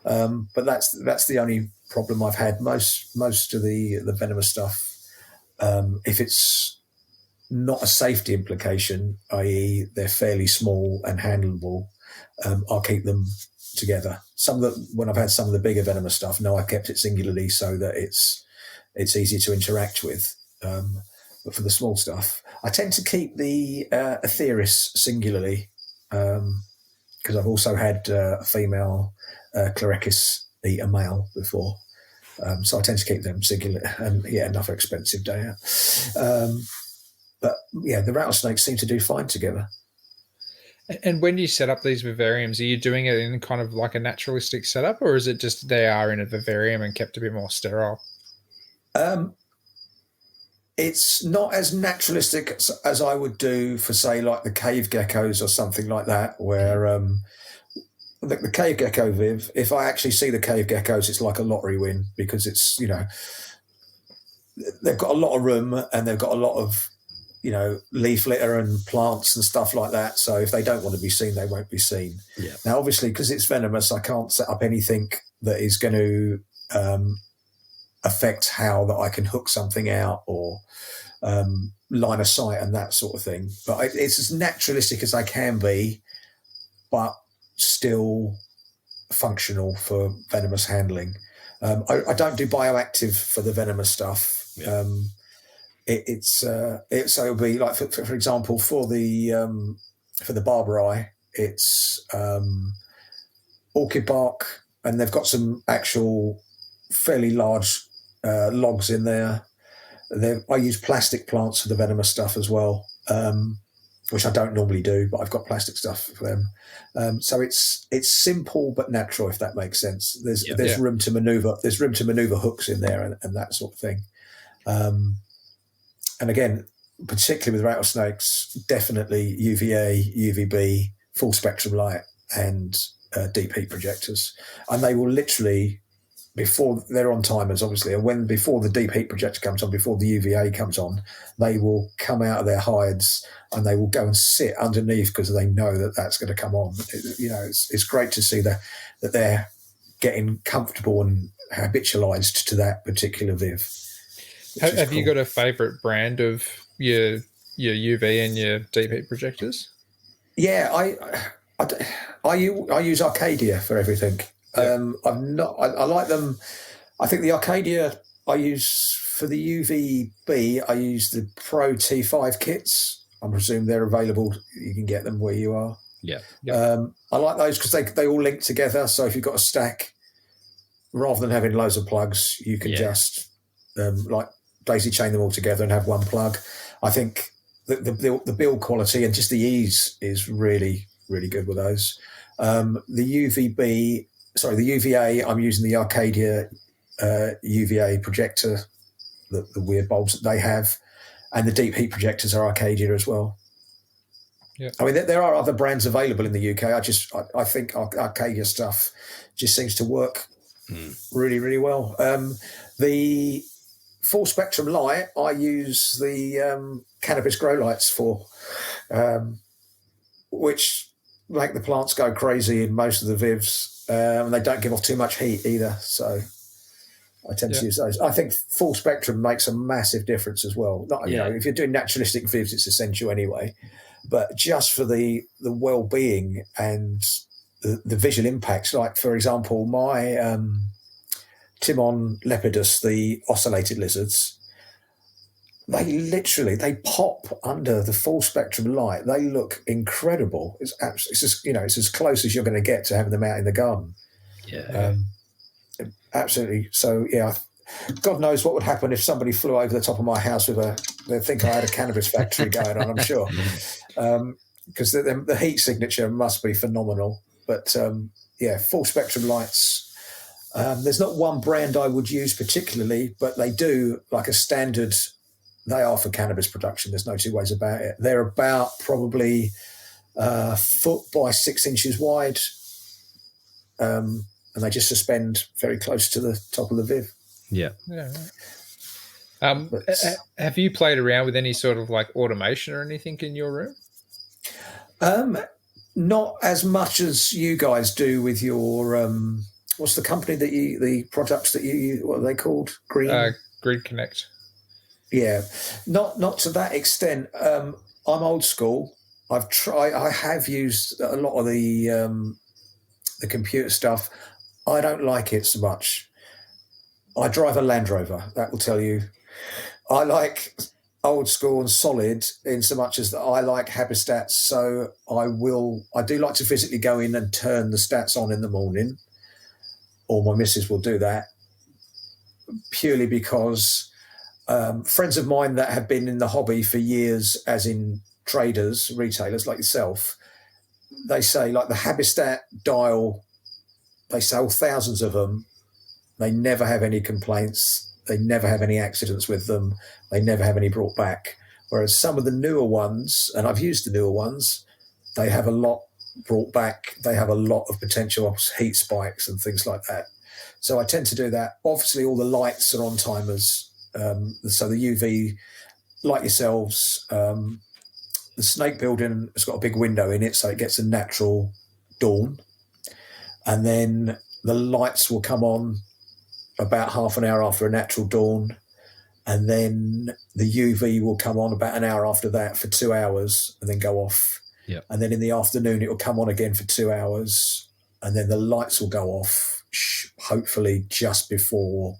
S3: But that's the only problem I've had. Most of the venomous stuff, if it's not a safety implication, i.e. they're fairly small and handleable, I'll keep them together. When I've had some of the bigger venomous stuff, no, I kept it singularly so that it's easy to interact with. but for the small stuff, I tend to keep the Atheris singularly, because I've also had a female Chlorechis eat a male before. So I tend to keep them singular, and another expensive day out. But the rattlesnakes seem to do fine together.
S2: And when you set up these vivariums, are you doing it in kind of like a naturalistic setup, or is it just they are in a vivarium and kept a bit more sterile?
S3: It's not as naturalistic as I would do for, say, like the cave geckos or something like that, where the cave gecko viv, if I actually see the cave geckos, it's like a lottery win, because it's, they've got a lot of room and they've got a lot of, leaf litter and plants and stuff like that. So if they don't want to be seen, they won't be seen.
S1: Yeah.
S3: Now, obviously, because it's venomous, I can't set up anything that is going to affect how that I can hook something out or line of sight and that sort of thing. But it's as naturalistic as I can be, but still functional for venomous handling. I don't do bioactive for the venomous stuff. Yeah. So it'll be like, for example, for the barbari, it's orchid bark, and they've got some actual fairly large logs in there. I use plastic plants for the venomous stuff as well, which I don't normally do, but I've got plastic stuff for them. So it's simple but natural, if that makes sense. There's room to maneuver. There's room to maneuver hooks in there and that sort of thing. And again, particularly with rattlesnakes, definitely UVA, UVB, full spectrum light, and deep heat projectors. And they will literally, before they're on timers, obviously, and before the deep heat projector comes on, before the UVA comes on, they will come out of their hides and they will go and sit underneath, because they know that that's going to come on. It's great to see that they're getting comfortable and habitualized to that particular viv.
S2: Have you got a favourite brand of your UV and your deep heat projectors?
S3: Yeah, I use Arcadia for everything. Yeah. I like them. I think the Arcadia I use for the UVB. I use the Pro T5 kits. I presume they're available. You can get them where you are.
S1: Yeah.
S3: I like those because they all link together. So if you've got a stack, rather than having loads of plugs, you can just like daisy chain them all together and have one plug. I think the build quality and just the ease is really, really good with those. The UVA, I'm using the Arcadia UVA projector, the weird bulbs that they have, and the deep heat projectors are Arcadia as well.
S2: Yeah.
S3: I mean, there are other brands available in the UK. I think Arcadia stuff just seems to work really, really well. The full spectrum light, I use the cannabis grow lights for, which make the plants go crazy in most of the vivs, and they don't give off too much heat either. So I tend to use those. I think full spectrum makes a massive difference as well. If you're doing naturalistic vivs, it's essential anyway. But just for the well-being and the visual impacts, like, for example, my Timon lepidus, the ocellated lizards, they pop under the full spectrum light. They look incredible. It's as close as you're going to get to having them out in the garden.
S1: Yeah.
S3: Absolutely. So, God knows what would happen if somebody flew over the top of my house they'd think I had a cannabis factory going on, I'm sure. Because the heat signature must be phenomenal. But, full spectrum lights. There's not one brand I would use particularly, but they do, like a standard, they are for cannabis production. There's no two ways about it. They're about probably a foot by 6 inches wide. And they just suspend very close to the top of the viv.
S1: Yeah.
S2: Have you played around with any sort of like automation or anything in your room?
S3: Not as much as you guys do with your what's the company that the products that you what are they called?
S2: Grid Connect.
S3: Yeah, not to that extent. I'm old school. I have used a lot of the computer stuff. I don't like it so much. I drive a Land Rover. That will tell you. I like old school and solid in so much as that I like habitats. So I do like to physically go in and turn the stats on in the morning, or my missus will do that, purely because friends of mine that have been in the hobby for years, as in traders, retailers like yourself, they say like the habitat dial, they sell thousands of them. They never have any complaints. They never have any accidents with them. They never have any brought back. Whereas some of the newer ones, and I've used the newer ones, they have a lot brought back. They have a lot of potential heat spikes and things like that. So I tend to do that. Obviously, all the lights are on timers. So the UV, like yourselves, the snake building has got a big window in it, so it gets a natural dawn. And then the lights will come on about half an hour after a natural dawn. And then the UV will come on about an hour after that for 2 hours and then go off.
S1: Yep.
S3: And then in the afternoon, it will come on again for 2 hours. And then the lights will go off, hopefully just before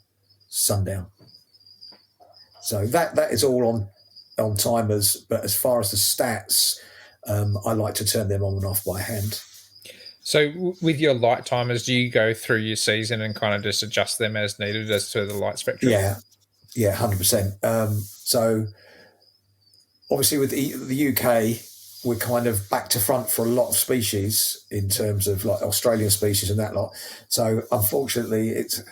S3: sundown. So that is all on timers. But as far as the stats, I like to turn them on and off by hand.
S2: So with your light timers, do you go through your season and kind of just adjust them as needed as to the light spectrum?
S3: Yeah, 100%. So obviously with the UK, we're kind of back to front for a lot of species in terms of like Australian species and that lot. So unfortunately, it's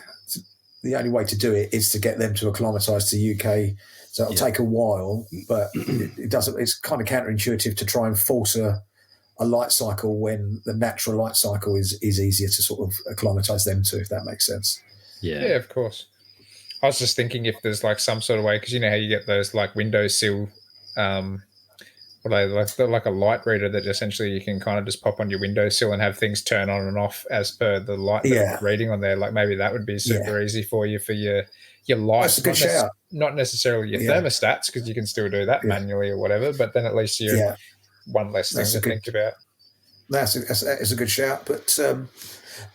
S3: the only way to do it is to get them to acclimatise to the UK. So it'll take a while, but it doesn't. It's kind of counterintuitive to try and force a light cycle when the natural light cycle is easier to sort of acclimatise them to, if that makes sense.
S2: Yeah, of course. I was just thinking if there's like some sort of way, because you know how you get those like windowsill, like a light reader that essentially you can kind of just pop on your windowsill and have things turn on and off as per the light that you're reading on there. Like maybe that would be super easy for you for your light.
S3: That's a good shout.
S2: Not necessarily your thermostats, because you can still do that manually or whatever, but then at least you're one less thing to think about.
S3: That is a good shout. But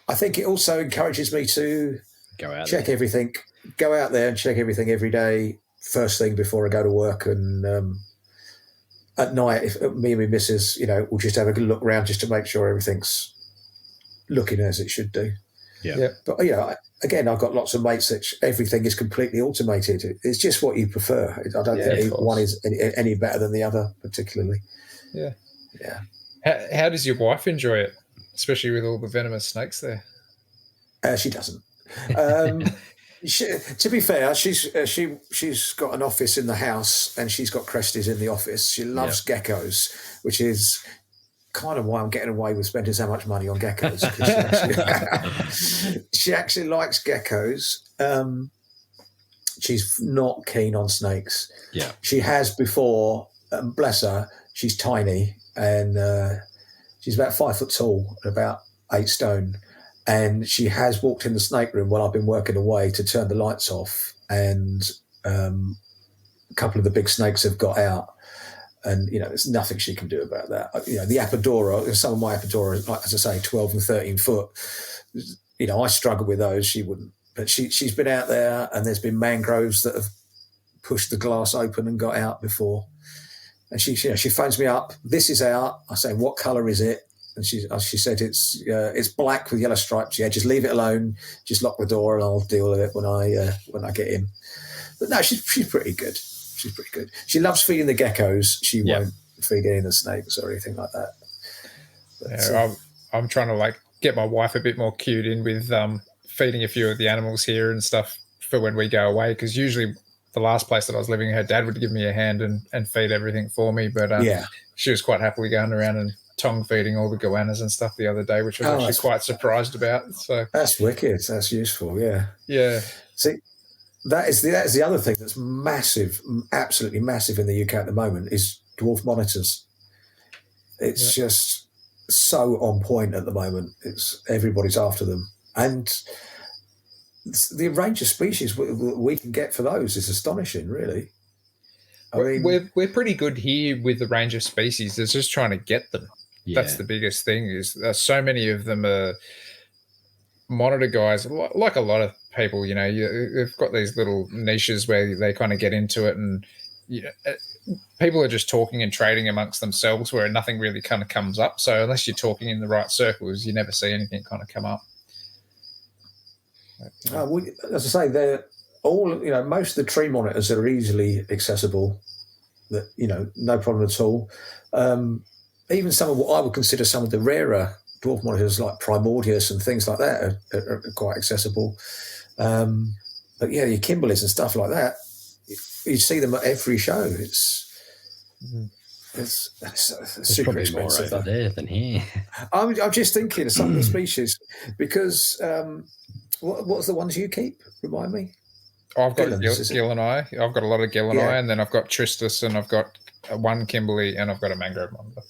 S3: I think it also encourages me to check everything, go out there and check everything every day, first thing before I go to work. And at night, if me and my missus, we'll just have a good look around just to make sure everything's looking as it should do.
S1: Yeah.
S3: But, again, I've got lots of mates that everything is completely automated. It's just what you prefer. I don't think one is any better than the other, particularly.
S2: Yeah.
S3: Yeah.
S2: How does your wife enjoy it, especially with all the venomous snakes there?
S3: She doesn't. To be fair, she's got an office in the house and she's got cresties in the office. She loves geckos, which is kind of why I'm getting away with spending so much money on geckos. She actually likes geckos. She's not keen on snakes.
S1: Yeah,
S3: she has before. Bless her, she's tiny and she's about 5 foot tall and about 8 stone. And she has walked in the snake room while I've been working away to turn the lights off, and a couple of the big snakes have got out. And, there's nothing she can do about that. The Apodora, some of my Apodora, like, as I say, 12 and 13 foot, I struggle with those. She wouldn't. But she's been out there, and there's been mangroves that have pushed the glass open and got out before. And she phones me up. This is out. I say, what colour is it? And she said it's black with yellow stripes. Yeah, just leave it alone. Just lock the door, and I'll deal with it when I get in. But no, she's pretty good. She's pretty good. She loves feeding the geckos. She won't feed any of the snakes or anything like that. But,
S2: I'm trying to get my wife a bit more cued in with feeding a few of the animals here and stuff for when we go away. Because usually the last place that I was living, her dad would give me a hand and feed everything for me. But she was quite happily going around and tongue feeding all the goannas and stuff the other day, which I was actually quite surprised about. So
S3: that's wicked. That's useful. Yeah.
S2: Yeah.
S3: See, that is the other thing that's massive, absolutely massive in the UK at the moment is dwarf monitors. It's just so on point at the moment. Everybody's after them, and the range of species we can get for those is astonishing, really.
S2: We're pretty good here with the range of species. It's just trying to get them. Yeah. That's the biggest thing. Is so many of them are monitor guys, like a lot of people. They've got these little niches where they kind of get into it, and people are just talking and trading amongst themselves where nothing really kind of comes up. So unless you're talking in the right circles, you never see anything kind of come up.
S3: As I say, they're all, most of the tree monitors are easily accessible. That, no problem at all. Even some of what I would consider some of the rarer dwarf monitors like Primordius and things like that are quite accessible. But yeah, your Kimberleys and stuff like that, you see them at every show. It's super expensive.
S1: More over there than here.
S3: I'm just thinking of some of the species because what's the ones you keep? Remind me.
S2: I've got Gilleneye. I've got a lot of Gilleneye, and then I've got Tristis, and I've got one Kimberley, and I've got a mangrove monitor.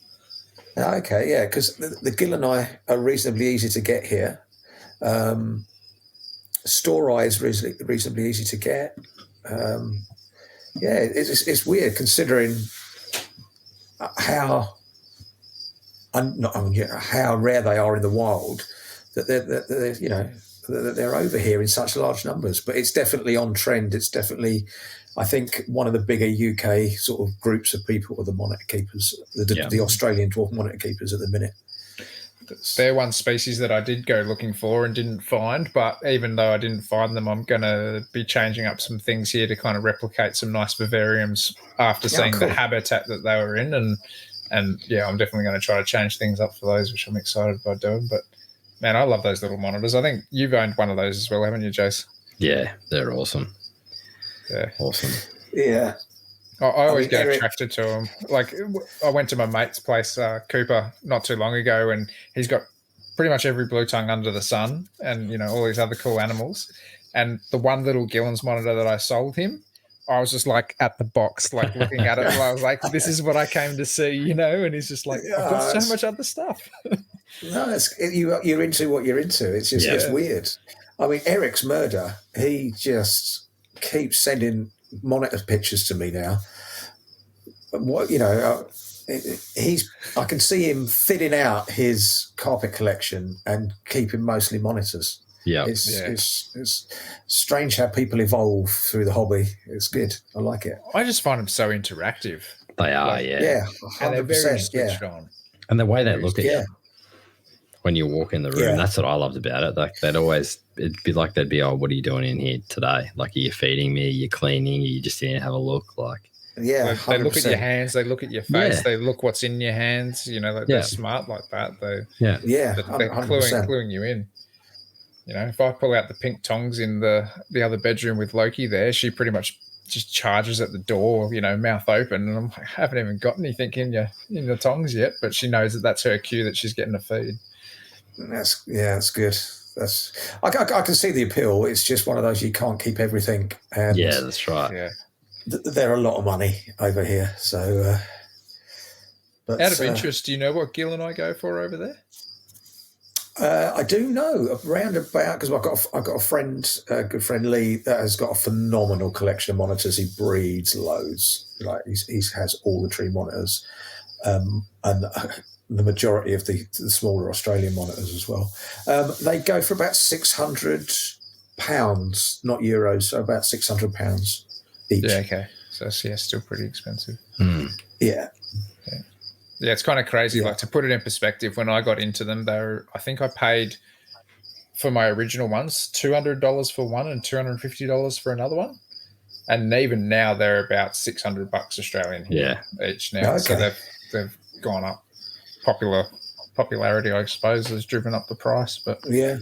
S3: Okay, yeah, because the Gilleneye are reasonably easy to get here. Store is reasonably easy to get. It's weird considering how rare they are in the wild that they're over here in such large numbers. But it's definitely on trend. It's definitely, I think, one of the bigger UK sort of groups of people are the monitor keepers, the Australian dwarf monitor keepers at the minute.
S2: They're one species that I did go looking for and didn't find, but even though I didn't find them, I'm going to be changing up some things here to kind of replicate some nice vivariums after seeing the habitat that they were in. And yeah, I'm definitely going to try to change things up for those, which I'm excited about doing. But man, I love those little monitors. I think you've owned one of those as well, haven't you, Jace?
S1: Yeah, they're awesome.
S2: Yeah.
S1: Awesome.
S3: Yeah.
S2: I always get attracted to them. Like, I went to my mate's place, Cooper, not too long ago, and he's got pretty much every blue tongue under the sun and, all these other cool animals. And the one little Gillen's monitor that I sold him, I was just like at the box, like looking at it. And I was like, this is what I came to see, And he's just like, I've got so much other stuff.
S3: No, you're into what you're into. It's just it's weird. I mean, Eric's murder, he just keeps sending monitor pictures to me now. What I can see him thinning out his carpet collection and keeping mostly monitors.
S1: Yeah,
S3: it's strange how people evolve through the hobby. It's good. I like it.
S2: I just find them so interactive.
S1: They are,
S3: yeah, 100%,
S2: and they're very switched on.
S1: And the way they look at you when you walk in the room, that's what I loved about it. Like it'd be like they'd be, what are you doing in here today? Like, are you feeding me? Are you cleaning? Are you just here to have a look? Like,
S3: yeah,
S2: they look at your hands, they look at your face, they look what's in your hands. They're smart like that. They're cluing you in. If I pull out the pink tongs in the other bedroom with Loki there, she pretty much just charges at the door, mouth open, and I'm like, I haven't even got anything in the tongs yet, but she knows that that's her cue that she's getting a feed.
S3: That's good. I can see the appeal. It's just one of those, you can't keep everything. And
S1: yeah, that's right.
S2: Yeah,
S3: they're a lot of money over here. So,
S2: but out of interest, do you know what Gil and I go for over there?
S3: I do know around about, because I've got a friend, a good friend Lee, that has got a phenomenal collection of monitors. He breeds loads. Like he has all the tree monitors, and the majority of the smaller Australian monitors as well. They go for about £600, not euros, so about £600 each.
S2: Yeah, okay. So still pretty expensive.
S3: Yeah.
S2: Yeah, it's kind of crazy. Like, to put it in perspective, when I got into them, I think I paid for my original ones $200 for one and $250 for another one. And even now they're about $600 Australian each now. Okay. So they've gone up. Popularity, I suppose, has driven up the price. But yeah,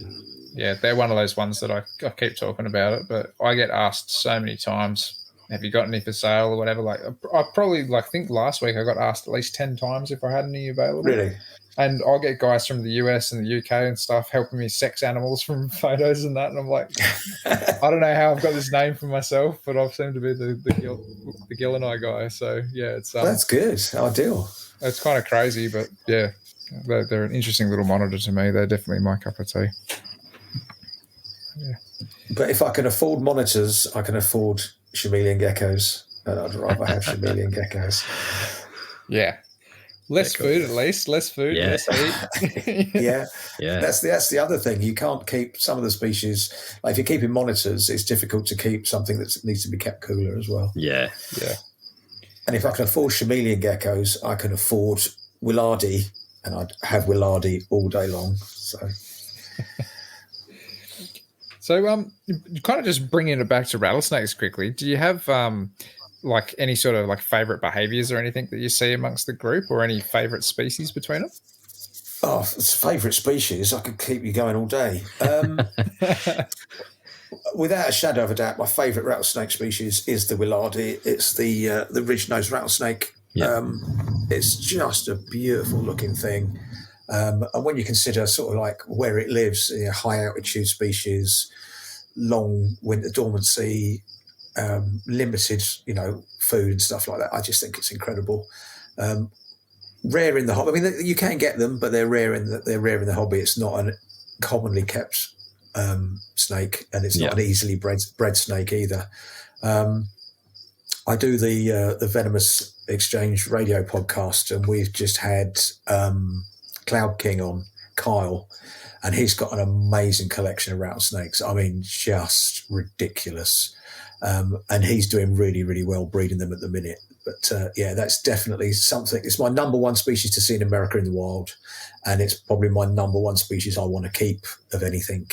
S2: they're one of those ones that I keep talking about it. But I get asked so many times, have you got any for sale or whatever? Like, I probably think last week I got asked at least 10 times if I had any available.
S3: Really?
S2: And I'll get guys from the US and the UK and stuff helping me sex animals from photos and that. And I'm like, I don't know how I've got this name for myself, but I seem to be the Gilleneye guy. So yeah, it's
S3: that's good. Ideal.
S2: It's kind of crazy, but yeah, they're an interesting little monitor to me. They're definitely my cup of tea. Yeah.
S3: But if I can afford monitors, I can afford Chameleon Geckos, and I'd rather have Chameleon Geckos.
S2: Yeah. Less food, at least. Less food, less heat.
S3: yeah. That's the other thing. You can't keep some of the species. Like, if you're keeping monitors, it's difficult to keep something that needs to be kept cooler as well.
S1: Yeah.
S3: And if I can afford Chameleon Geckos, I can afford Willardi, and I'd have Willardi all day long.
S2: So, kind of just bringing it back to rattlesnakes quickly. Do you have like any sort of like favorite behaviors or anything that you see amongst the group, or any favorite species between them?
S3: Oh, favorite species! I could keep you going all day. Without a shadow of a doubt, my favourite rattlesnake species is the Willardi. It's the ridge-nosed rattlesnake.
S1: Yeah.
S3: It's just a beautiful looking thing. And when you consider sort of like where it lives, high altitude species, long winter dormancy, limited, food and stuff like that, I just think it's incredible. Rare in the hobby. I mean, you can get them, but they're rare in the hobby. It's not a commonly kept snake, and it's not an easily bred snake either. I do the Venomous Exchange radio podcast, and we've just had Cloud King on, Kyle, and he's got an amazing collection of rattlesnakes. I mean, just ridiculous. And he's doing really, really well breeding them at the minute. But that's definitely something. It's my number one species to see in America in the wild, and it's probably my number one species I want to keep of anything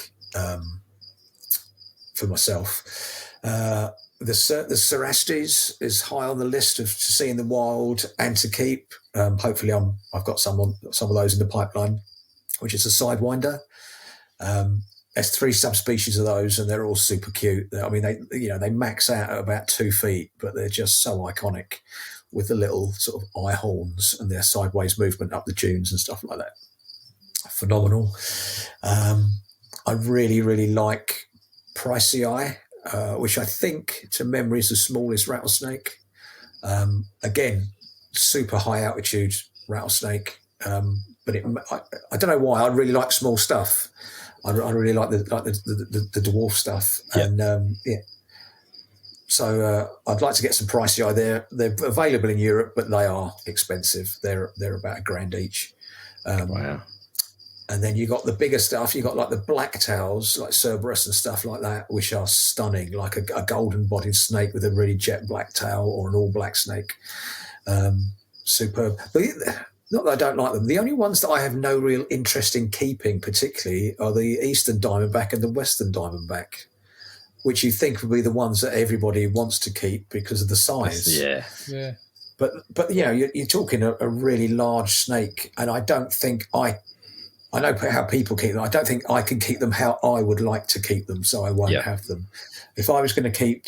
S3: for myself. The Cerastes is high on the list to see in the wild and to keep. Hopefully, I've got some of those in the pipeline, which is a sidewinder. There's 3 subspecies of those, and they're all super cute. I mean, they max out at about 2 feet, but they're just so iconic with the little sort of eye horns and their sideways movement up the dunes and stuff like that. Phenomenal. I really, really like Pricey, which I think to memory is the smallest rattlesnake. Again, super high altitude rattlesnake. But I don't know why. I really like small stuff. I really like the dwarf stuff, and So I'd like to get some Pricey. They're available in Europe, but they are expensive. They're about $1,000 each.
S1: Wow.
S3: And then you got the bigger stuff. You got like the blacktails, like Cerberus and stuff like that, which are stunning, like a golden-bodied snake with a really jet black tail, or an all-black snake. Superb. But not that I don't like them. The only ones that I have no real interest in keeping particularly are the eastern diamondback and the western diamondback, which you think would be the ones that everybody wants to keep because of the size.
S1: Yeah.
S3: But you're talking a really large snake, and I don't think I know how people keep them. I don't think I can keep them how I would like to keep them, so I won't have them. If I was going to keep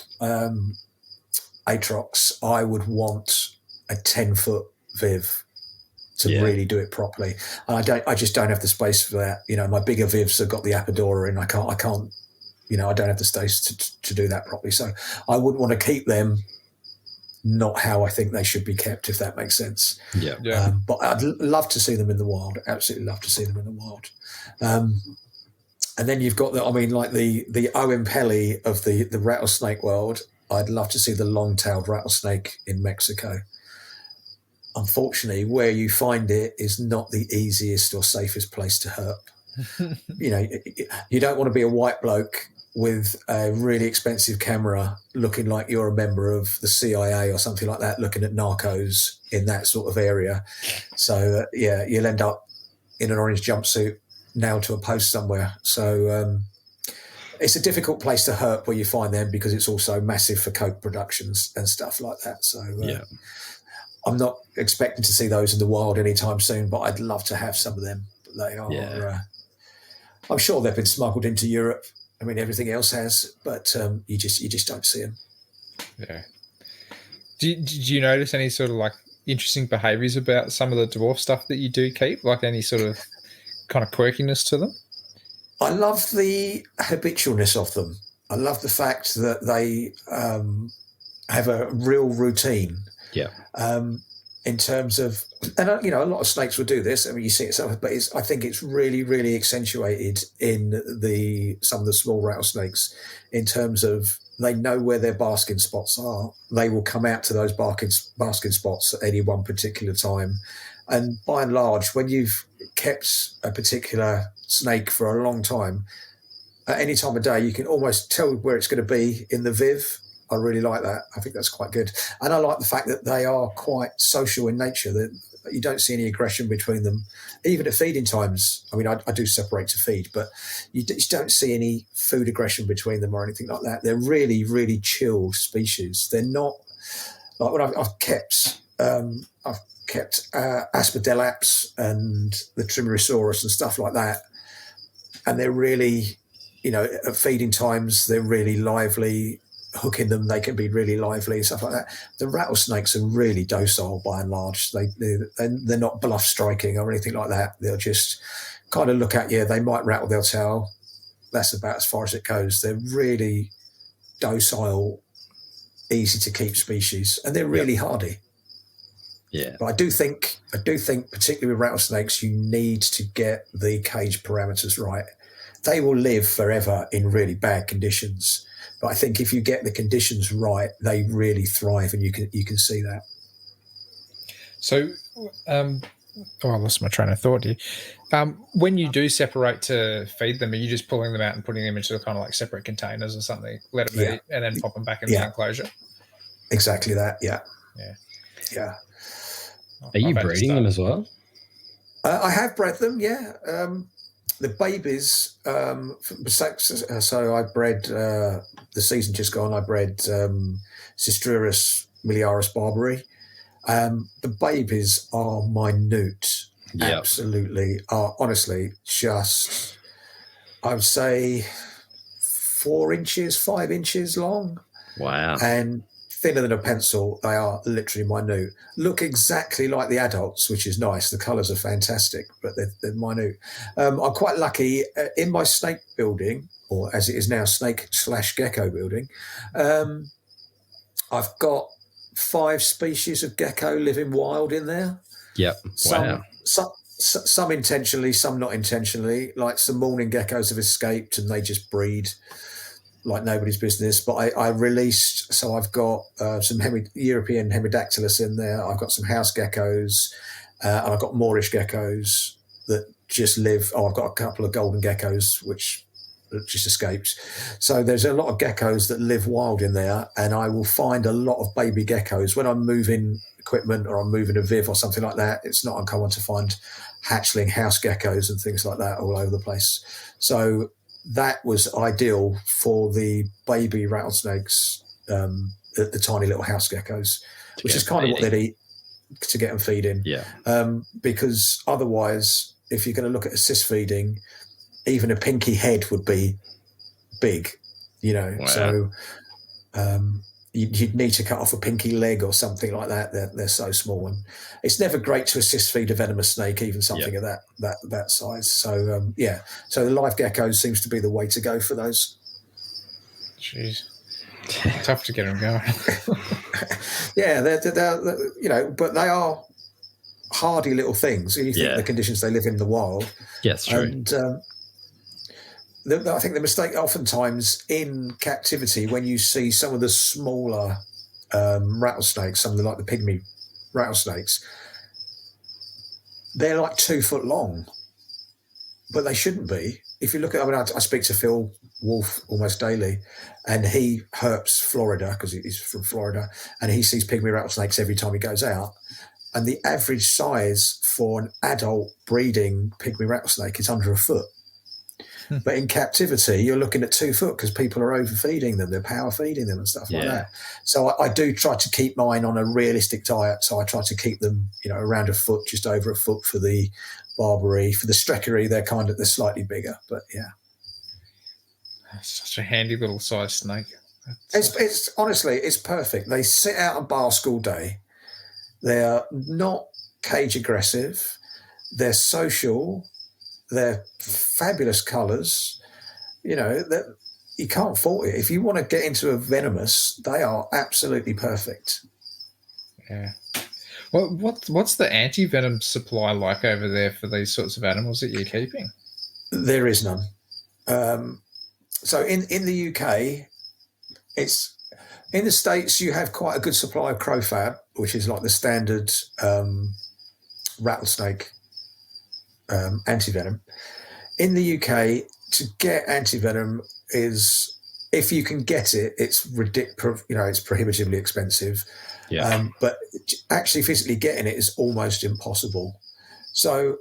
S3: Atrox, I would want a 10-foot Viv to really do it properly. And I just don't have the space for that. My bigger Vivs have got the Apodora in. I can't. I don't have the space to do that properly. So I wouldn't want to keep them not how I think they should be kept, if that makes sense.
S2: Yeah.
S3: But I'd love to see them in the wild. Absolutely love to see them in the wild. And then you've got the Owen Pelly of the rattlesnake world. I'd love to see the long-tailed rattlesnake in Mexico. Unfortunately, where you find it is not the easiest or safest place to herp. You don't want to be a white bloke with a really expensive camera looking like you're a member of the CIA or something like that, looking at narcos in that sort of area. So, you'll end up in an orange jumpsuit nailed to a post somewhere. So it's a difficult place to herp where you find them, because it's also massive for coke productions and stuff like that. So I'm not expecting to see those in the wild anytime soon, but I'd love to have some of them. They are. I'm sure they've been smuggled into Europe. I mean, everything else has, but you just don't see them.
S2: Yeah. Do you notice any sort of like interesting behaviours about some of the dwarf stuff that you do keep? Like any sort of kind of quirkiness to them?
S3: I love the habitualness of them. I love the fact that they have a real routine.
S1: Yeah.
S3: In terms of, and a lot of snakes will do this. I mean, you see it, but I think it's really, really accentuated in some of the small rattlesnakes, in terms of they know where their basking spots are. They will come out to those basking spots at any one particular time, and by and large, when you've kept a particular snake for a long time, at any time of day, you can almost tell where it's going to be in the Viv. I really like that. I think that's quite good. And I like the fact that they are quite social in nature, that you don't see any aggression between them. Even at feeding times, I mean, I do separate to feed, but you just don't see any food aggression between them or anything like that. They're really, really chilled species. They're not like when I've kept Aspidelaps and the Trimerosaurus and stuff like that, and they're really, at feeding times, they're really lively. Hooking them, they can be really lively and stuff like that. The rattlesnakes are really docile by and large. They're not bluff striking or anything like that. They'll just kind of look at you. They might rattle their tail. That's about as far as it goes. They're really docile, easy to keep species, and they're really hardy.
S1: Yeah.
S3: But I do think, particularly with rattlesnakes, you need to get the cage parameters right. They will live forever in really bad conditions. But I think if you get the conditions right, they really thrive, and you can see that.
S2: So, I lost my train of thought here. When you do separate to feed them, are you just pulling them out and putting them into kind of like separate containers or something? Let them eat and then pop them back in the enclosure.
S3: Exactly that. Yeah.
S1: Are you breeding them as well?
S3: I have bred them. Yeah. The babies, so I bred, the season just gone, I bred Cistrurus miliaris barbari. The babies are minute, absolutely, are honestly just, I would say 4 inches, 5 inches long.
S1: Wow.
S3: And thinner than a pencil. They are literally minute. Look exactly like the adults, which is nice. The colours are fantastic, but they're minute. I'm quite lucky in my snake building, or as it is now, snake/gecko building. I've got 5 species of gecko living wild in there.
S1: Yep. Wow.
S3: Some intentionally, some not intentionally. Like some morning geckos have escaped and they just breed like nobody's business. But I released, so I've got some European Hemidactylus in there. I've got some house geckos, and I've got Moorish geckos that just live. I've got a couple of golden geckos which just escaped. So there's a lot of geckos that live wild in there, and I will find a lot of baby geckos when I'm moving equipment or I'm moving a viv or something like that. It's not uncommon to find hatchling house geckos and things like that all over the place. So that was ideal for the baby rattlesnakes, the tiny little house geckos, which is kind of what they'd eat to get them feeding.
S1: Yeah.
S3: Because otherwise, if you're going to look at assist feeding, even a pinky head would be big, Wow. So you'd need to cut off a pinky leg or something like that. They're so small, and it's never great to assist feed a venomous snake, even something of that size. So so the live gecko seems to be the way to go for those.
S2: Jeez, tough to get them going.
S3: Yeah, they're but they are hardy little things. You think the conditions they live in the wild.
S1: Yeah, that's true.
S3: And I think the mistake oftentimes in captivity, when you see some of the smaller rattlesnakes, something like the Pygmy Rattlesnakes, they're like 2 foot long, but they shouldn't be. If you look at, I speak to Phil Wolf almost daily, and he herps Florida because he's from Florida, and he sees Pygmy Rattlesnakes every time he goes out. And the average size for an adult breeding Pygmy Rattlesnake is under a foot. But in captivity, you're looking at 2 foot because people are overfeeding them, they're power feeding them and stuff like that. So I do try to keep mine on a realistic diet. So I try to keep them, around a foot, just over a foot for the Barbary. For the Streckery, they're slightly bigger, but yeah.
S2: That's such a handy little size snake.
S3: It's honestly, it's perfect. They sit out and bask all day. They're not cage aggressive. They're social. They're fabulous colours. You can't fault it. If you want to get into a venomous, they are absolutely perfect.
S2: Yeah. Well, what's the anti-venom supply like over there for these sorts of animals that you're keeping?
S3: There is none. So in the UK, it's in the States. You have quite a good supply of crowfab, which is like the standard rattlesnake anti-venom. In the UK, to get anti-venom is if you can get it, it's ridiculous. It's prohibitively expensive.
S1: Yeah.
S3: But actually physically getting it is almost impossible. So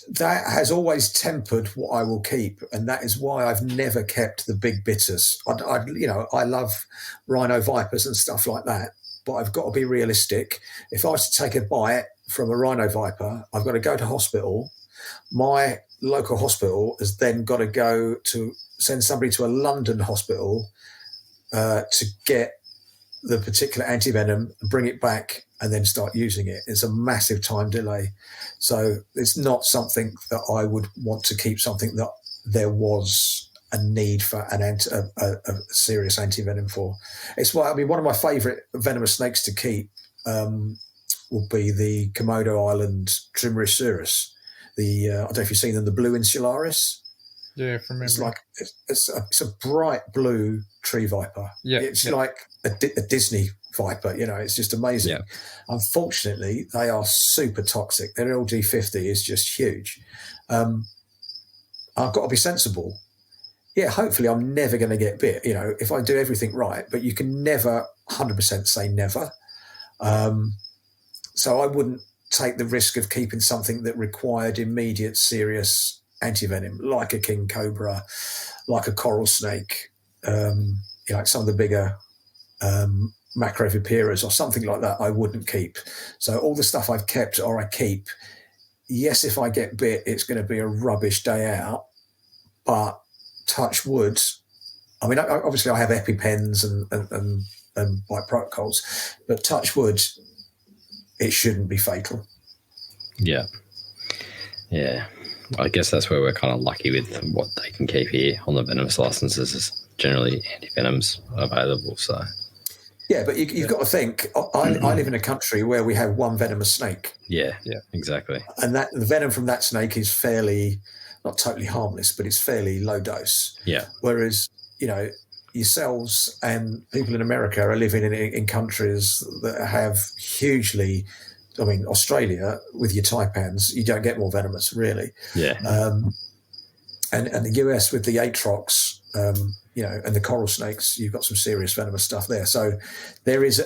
S3: that has always tempered what I will keep, and that is why I've never kept the big bitters. I love rhino vipers and stuff like that, but I've got to be realistic. If I was to take a bite from a rhino viper, I've got to go to hospital. My local hospital has then got to go to send somebody to a London hospital to get the particular anti-venom, bring it back, and then start using it. It's a massive time delay. So it's not something that I would want to keep, something that there was a need for a serious anti-venom for. It's why, one of my favourite venomous snakes to keep will be the Komodo Island Trimeresurus. I don't know if you've seen them, the blue insularis.
S2: Yeah, from memory.
S3: It's like it's a bright blue tree viper.
S2: Yeah,
S3: it's like a Disney viper. It's just amazing.
S1: Yeah.
S3: Unfortunately, they are super toxic. Their LD50 is just huge. I've got to be sensible. Yeah, hopefully I'm never going to get bit. If I do everything right, but you can never 100% say never. So I wouldn't take the risk of keeping something that required immediate, serious anti-venom, like a king cobra, like a coral snake, like some of the bigger macroviperas or something like that. I wouldn't keep. So all the stuff I've kept or I keep, yes, if I get bit, it's going to be a rubbish day out, but touch wood. Obviously I have EpiPens and bite protocols, but touch wood, it shouldn't be fatal.
S1: Yeah. I guess that's where we're kind of lucky with what they can keep here on the venomous licenses. Is generally anti-venoms available. So
S3: yeah, but you've got to think. I live in a country where we have one venomous snake.
S1: Yeah, exactly.
S3: And that the venom from that snake is fairly, not totally harmless, but it's fairly low dose.
S1: Yeah.
S3: Whereas yourselves and people in America are living in countries that have hugely. Australia with your taipans, you don't get more venomous, really.
S1: Yeah.
S3: And the US with the atrox, and the coral snakes, you've got some serious venomous stuff there. So there is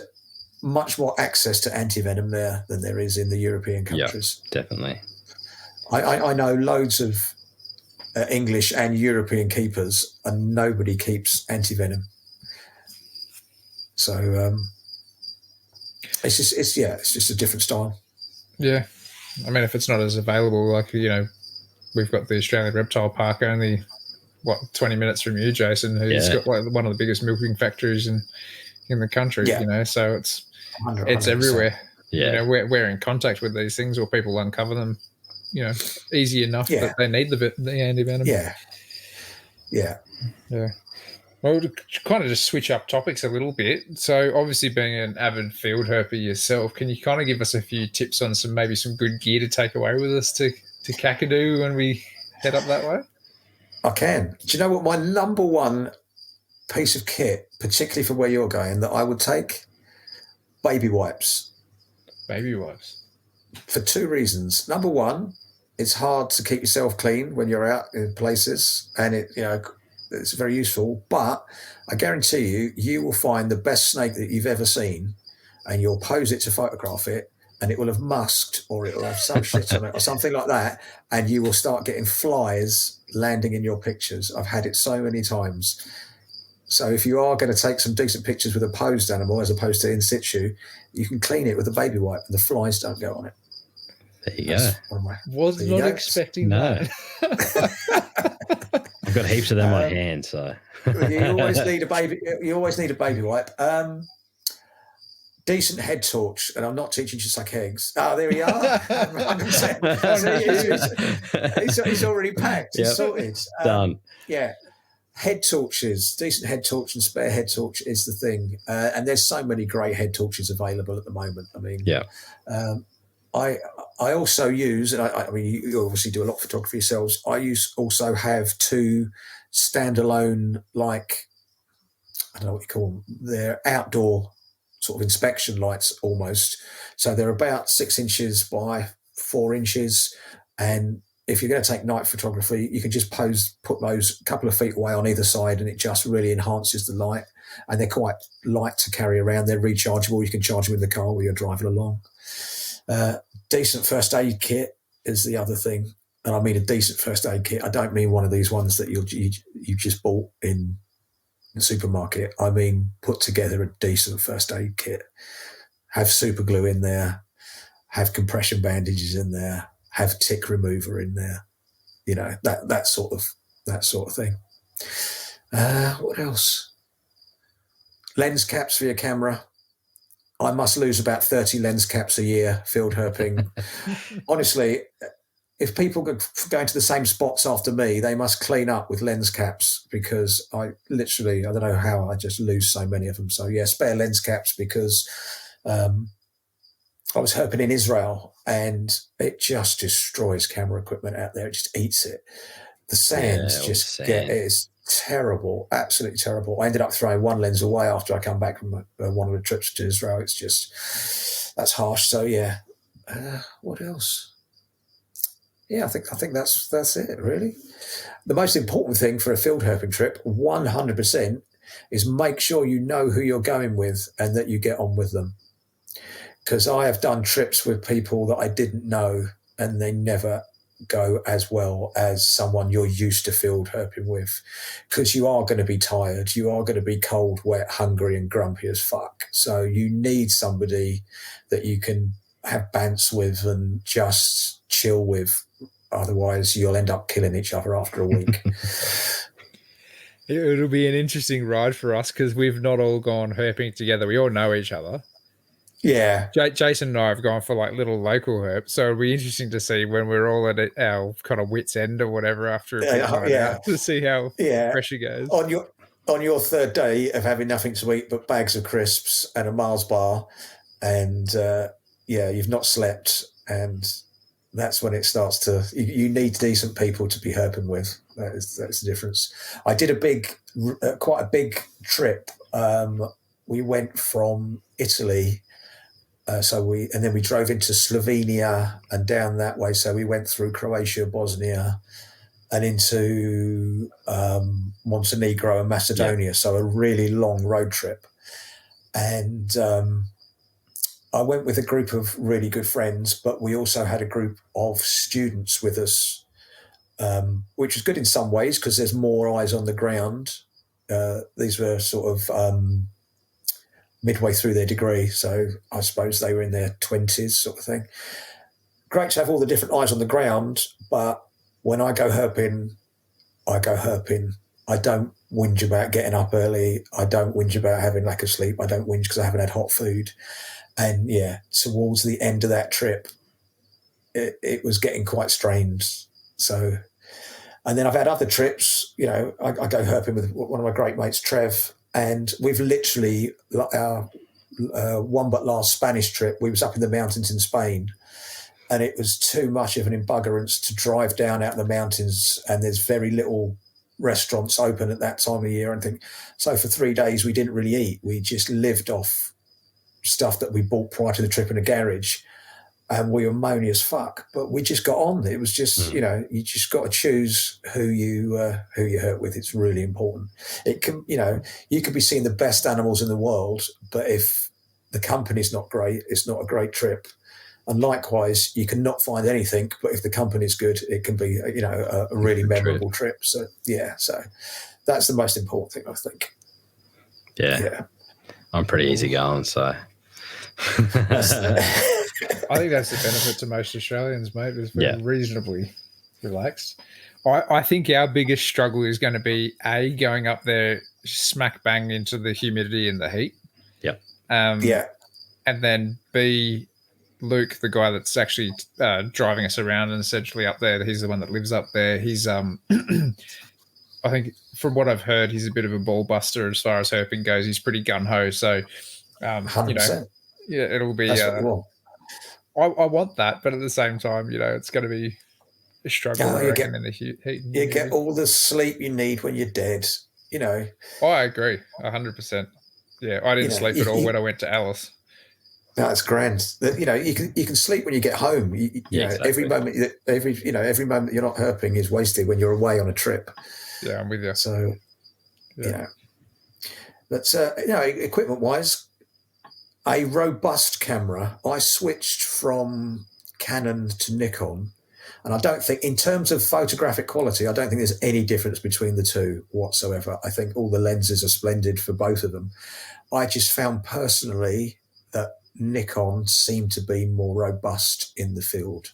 S3: much more access to anti-venom there than there is in the European countries.
S1: Yeah, definitely.
S3: I know loads of English and European keepers, and nobody keeps anti-venom. So it's just a different style.
S2: Yeah, if it's not as available, we've got the Australian Reptile Park only 20 minutes from you, Jason, who's got one of the biggest milking factories in the country. So it's 100%. It's everywhere.
S1: Yeah,
S2: we're in contact with these things, or people uncover them. Easy enough that they need the anti-venom.
S3: Yeah.
S2: Well, to kind of just switch up topics a little bit. So obviously being an avid field herper yourself, can you kind of give us a few tips on some good gear to take away with us to Kakadu when we head up that way?
S3: I can. Do you know what my number one piece of kit, particularly for where you're going, that I would take? Baby wipes.
S2: Baby wipes.
S3: For two reasons. Number one, it's hard to keep yourself clean when you're out in places, and it's very useful, but I guarantee you will find the best snake that you've ever seen, and you'll pose it to photograph it, and it will have musked, or it will have some shit on it or something like that, and you will start getting flies landing in your pictures. I've had it so many times. So if you are going to take some decent pictures with a posed animal as opposed to in situ, you can clean it with a baby wipe and the flies don't go on it.
S1: There you go.
S2: Was not expecting that.
S1: I've got heaps of them on hand, so
S3: you always need a baby. You always need a baby wipe. Decent head torch, and I'm not teaching you to suck eggs. Oh, there we are. He's already packed. He's sorted.
S1: Done.
S3: Yeah. Head torches, decent head torch and spare head torch is the thing. And there's so many great head torches available at the moment. I also use, and you obviously do a lot of photography yourselves. I also have two standalone, I don't know what you call them. They're outdoor sort of inspection lights almost. So they're about 6 inches by 4 inches, and if you're going to take night photography, you can just put those a couple of feet away on either side, and it just really enhances the light. And they're quite light to carry around. They're rechargeable. You can charge them in the car while you're driving along. Decent first aid kit is the other thing. And I mean a decent first aid kit. I don't mean one of these ones that you just bought in the supermarket. I mean put together a decent first aid kit. Have super glue in there. Have compression bandages in there. Have tick remover in there. You know, that sort of thing. What else? Lens caps for your camera. I must lose about 30 lens caps a year field herping. Honestly, if people go into the same spots after me, they must clean up with lens caps, because I don't know how I just lose so many of them. So yeah, spare lens caps, because I was herping in Israel and it just destroys camera equipment out there. It just eats it. The sands it's terrible, absolutely terrible. I ended up throwing one lens away after I come back from one of the trips to Israel. It's just, that's harsh. So yeah, what else? Yeah, I think that's it really. The most important thing for a field herping trip, 100%, is make sure you know who you're going with and that you get on with them. Because I have done trips with people that I didn't know and they never go as well as someone you're used to field herping with, because you are going to be tired, you are going to be cold, wet, hungry and grumpy as fuck. So you need somebody that you can have bants with and just chill with, otherwise you'll end up killing each other after a week.
S2: It'll be an interesting ride for us because we've not all gone herping together. We all know each other.
S3: Yeah.
S2: Jason and I have gone for like little local herp, so it'll be interesting to see when we're all at our kind of wit's end or whatever after a bit out to see how pressure goes.
S3: On your third day of having nothing to eat but bags of crisps and a Mars bar, and you've not slept, and that's when it starts to. You need decent people to be herping with. That's the difference. I did quite a big trip. We went from Italy. And then we drove into Slovenia and down that way. So we went through Croatia, Bosnia, and into Montenegro and Macedonia. Yeah. So a really long road trip. And I went with a group of really good friends, but we also had a group of students with us, which was good in some ways because there's more eyes on the ground. These were sort of midway through their degree, so I suppose they were in their 20s sort of thing. Great to have all the different eyes on the ground, but when I go herping, I go herping. I don't whinge about getting up early. I don't whinge about having lack of sleep. I don't whinge because I haven't had hot food. And yeah, towards the end of that trip, it was getting quite strained. So, and then I've had other trips, you know, I go herping with one of my great mates, Trev, and we've literally, our one but last Spanish trip, we was up in the mountains in Spain, and it was too much of an embuggerance to drive down out the mountains, and there's very little restaurants open at that time of year and things. So for 3 days we didn't really eat. We just lived off stuff that we bought prior to the trip in a garage, and we were moany as fuck, but we just got on. It was just, you know, you just got to choose who you hurt with. It's really important. It can, you know, you could be seeing the best animals in the world, but if the company's not great, it's not a great trip. And likewise, you can not find anything, but if the company's good, it can be, you know, a really memorable trip. So yeah, so that's the most important thing, I think.
S1: Yeah. I'm pretty easygoing, so.
S2: I think that's the benefit to most Australians, mate, is very reasonably relaxed. I think our biggest struggle is going to be A, going up there smack bang into the humidity and the heat.
S1: Yep.
S2: And then B, Luke, the guy that's actually driving us around and essentially up there, he's the one that lives up there. He's I think from what I've heard, he's a bit of a ball buster as far as herping goes. He's pretty gun-ho. So,
S3: 100%.
S2: You know, yeah, it'll be... I want that, but at the same time, you know, it's going to be a struggle, I reckon, in the heat.
S3: You get all the sleep you need when you're dead, you know.
S2: I agree, 100%. Yeah, I didn't sleep at all when I went to Alice.
S3: That's grand. You can sleep when you get home. Exactly. Every moment that you're not herping is wasted when you're away on a trip.
S2: Yeah, I'm with you.
S3: So, but equipment wise, a robust camera. I switched from Canon to Nikon, and I don't think, in terms of photographic quality, I don't think there's any difference between the two whatsoever. I think all the lenses are splendid for both of them. I just found personally that Nikon seemed to be more robust in the field,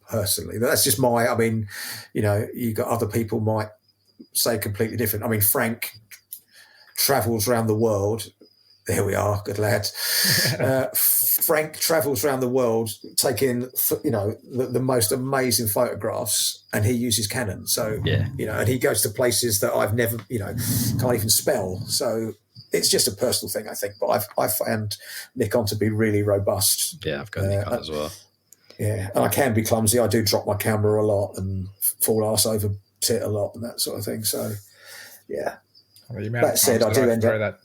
S3: personally. But that's just you got other people might say completely different. I mean, Frank travels around the world. There we are, good lad. Frank travels around the world taking, the most amazing photographs, and he uses Canon. So, and he goes to places that I've never, can't even spell. So it's just a personal thing, I think. But I've found Nikon to be really robust.
S1: Yeah, I've got Nikon as well.
S3: Yeah, and I can be clumsy. I do drop my camera a lot and fall arse over tit a lot and that sort of thing. So, yeah.
S2: Well, that said, I do end up that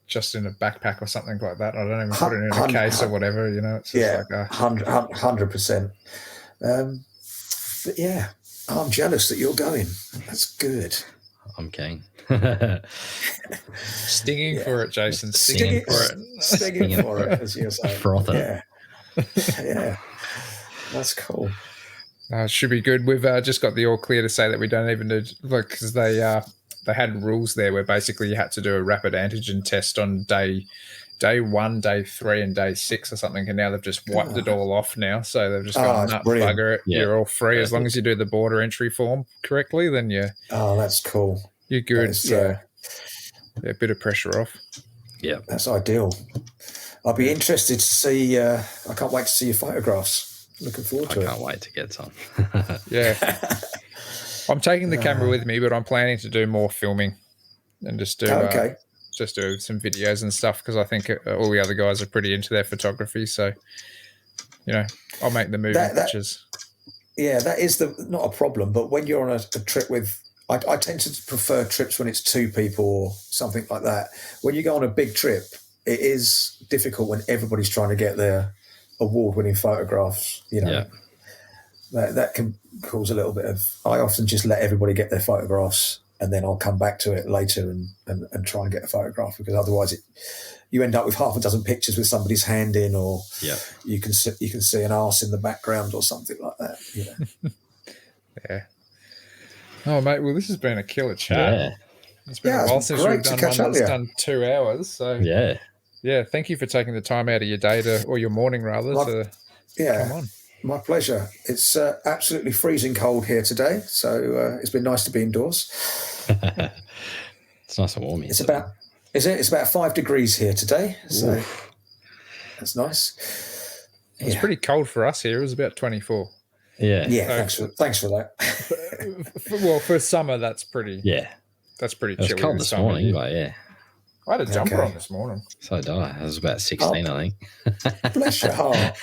S2: just in a backpack or something like that. I don't even put it in a case or whatever. It's just like
S3: 100%. But yeah, I'm jealous that you're going. That's good.
S1: I'm keen.
S2: Stinging for it, Jason. Stinging for it.
S3: Stinging for it, as you're saying.
S1: Frothing.
S3: Yeah. That's cool.
S2: It should be good. We've just got the all clear to say that we don't even need, because they had rules there where basically you had to do a rapid antigen test on day 1, day 3, and day 6 or something, and now they've just wiped it all off now. So they've just gone, bugger it. Yeah. You're all free as long as you do the border entry form correctly. Then
S3: that's cool.
S2: You're good. So a bit of pressure off.
S1: Yeah,
S3: that's ideal. I'll be interested to see. I can't wait to see your photographs. Looking forward to it.
S1: I can't wait to get some.
S2: Yeah. I'm taking the camera with me, but I'm planning to do more filming and just do some videos and stuff, because I think all the other guys are pretty into their photography. So, I'll make the moving pictures.
S3: Yeah, that is not a problem. But when you're on a trip with, I tend to prefer trips when it's 2 people or something like that. When you go on a big trip, it is difficult when everybody's trying to get their award-winning photographs. That can cause a little bit of. I often just let everybody get their photographs, and then I'll come back to it later and try and get a photograph, because otherwise you end up with half a dozen pictures with somebody's hand in, or you can see an arse in the background or something like that.
S2: Yeah. Oh mate, well this has been a killer chat.
S1: Yeah.
S2: It's been a while since we've done one that's done 2 hours. So yeah. Thank you for taking the time out of your day or your morning rather to come on.
S3: My pleasure. It's absolutely freezing cold here today, so it's been nice to be indoors.
S1: It's nice and warm here.
S3: It's about 5 degrees here today, so that's nice.
S2: It's pretty cold for us here. It was about 24.
S3: Yeah. So, thanks for that.
S2: Well, for summer, that's pretty.
S1: Yeah,
S2: that's pretty
S1: chilly. It was cold this morning, but yeah.
S2: I had a jumper on this morning.
S1: So did I. I was about 16, I think.
S3: Bless your heart.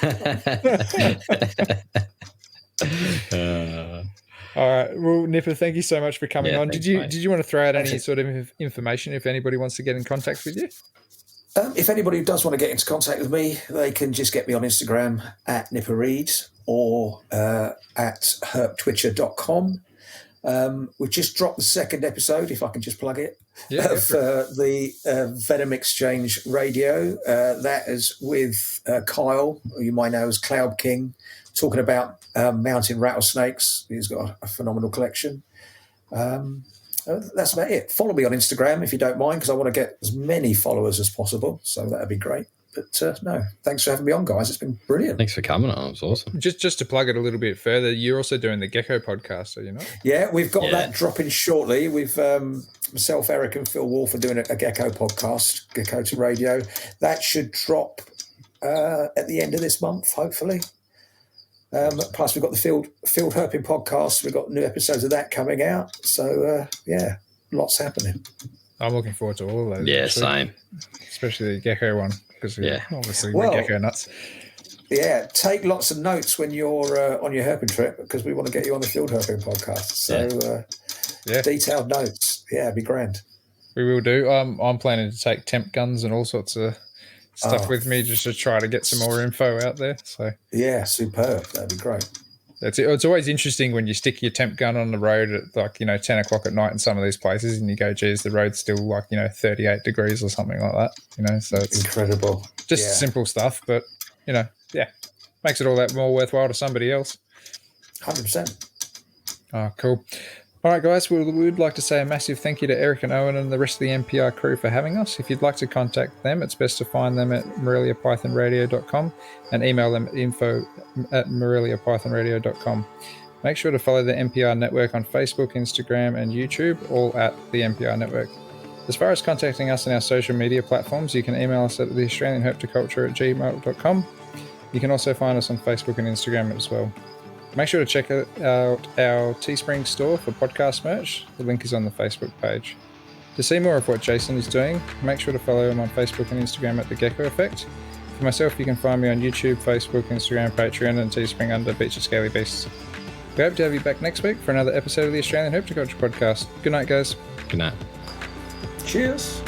S2: All right. Well, Nipper, thank you so much for coming on. Did you want to throw out any sort of information if anybody wants to get in contact with you?
S3: If anybody does want to get into contact with me, they can just get me on Instagram at nipperreed or at herpetoculture.com. We've just dropped the 2nd episode, if I can just plug it, of the Venom Exchange Radio. That is with Kyle, who you might know as Cloud King, talking about mountain rattlesnakes. He's got a phenomenal collection. That's about it. Follow me on Instagram if you don't mind, because I want to get as many followers as possible, so that'd be great. But no, thanks for having me on, guys. It's been brilliant.
S1: Thanks for coming on. It was awesome.
S2: Just to plug it a little bit further, you're also doing the Gecko podcast, are you not?
S3: Yeah, we've got that dropping shortly. We've myself, Eric, and Phil Wolf are doing a Gecko podcast, Gecko to Radio. That should drop at the end of this month, hopefully. Plus, we've got the Field Herping podcast. We've got new episodes of that coming out. So, lots happening.
S2: I'm looking forward to all of those.
S1: Yeah, same.
S2: Especially the Gecko one, because obviously we're Gecko nuts.
S3: Yeah, take lots of notes when you're on your herping trip, because we want to get you on the Field Herping podcast. So, detailed notes. Yeah, it'd be grand.
S2: We will do. I'm planning to take temp guns and all sorts of stuff with me just to try to get some more info out there. So
S3: yeah, superb. That'd be great.
S2: It's always interesting when you stick your temp gun on the road at 10 o'clock at night in some of these places and you go, geez, the road's still 38 degrees or something like that, so it's
S3: incredible.
S2: Just simple stuff, but makes it all that more worthwhile to somebody else.
S3: 100%.
S2: Oh, cool. All right, guys, we would like to say a massive thank you to Eric and Owen and the rest of the NPR crew for having us. If you'd like to contact them, it's best to find them at moreliapythonradio.com and email them at info@moreliapythonradio.com. Make sure to follow the NPR network on Facebook, Instagram, and YouTube, all at the NPR network. As far as contacting us on our social media platforms, you can email us at theaustralianherpetoculture@gmail.com. You can also find us on Facebook and Instagram as well. Make sure to check out our Teespring store for podcast merch. The link is on the Facebook page. To see more of what Jason is doing, make sure to follow him on Facebook and Instagram at The Gecko Effect. For myself, you can find me on YouTube, Facebook, Instagram, Patreon, and Teespring under Beach of Scaly Beasts. We hope to have you back next week for another episode of the Australian Herpetoculture Podcast. Good night, guys.
S1: Good night.
S3: Cheers.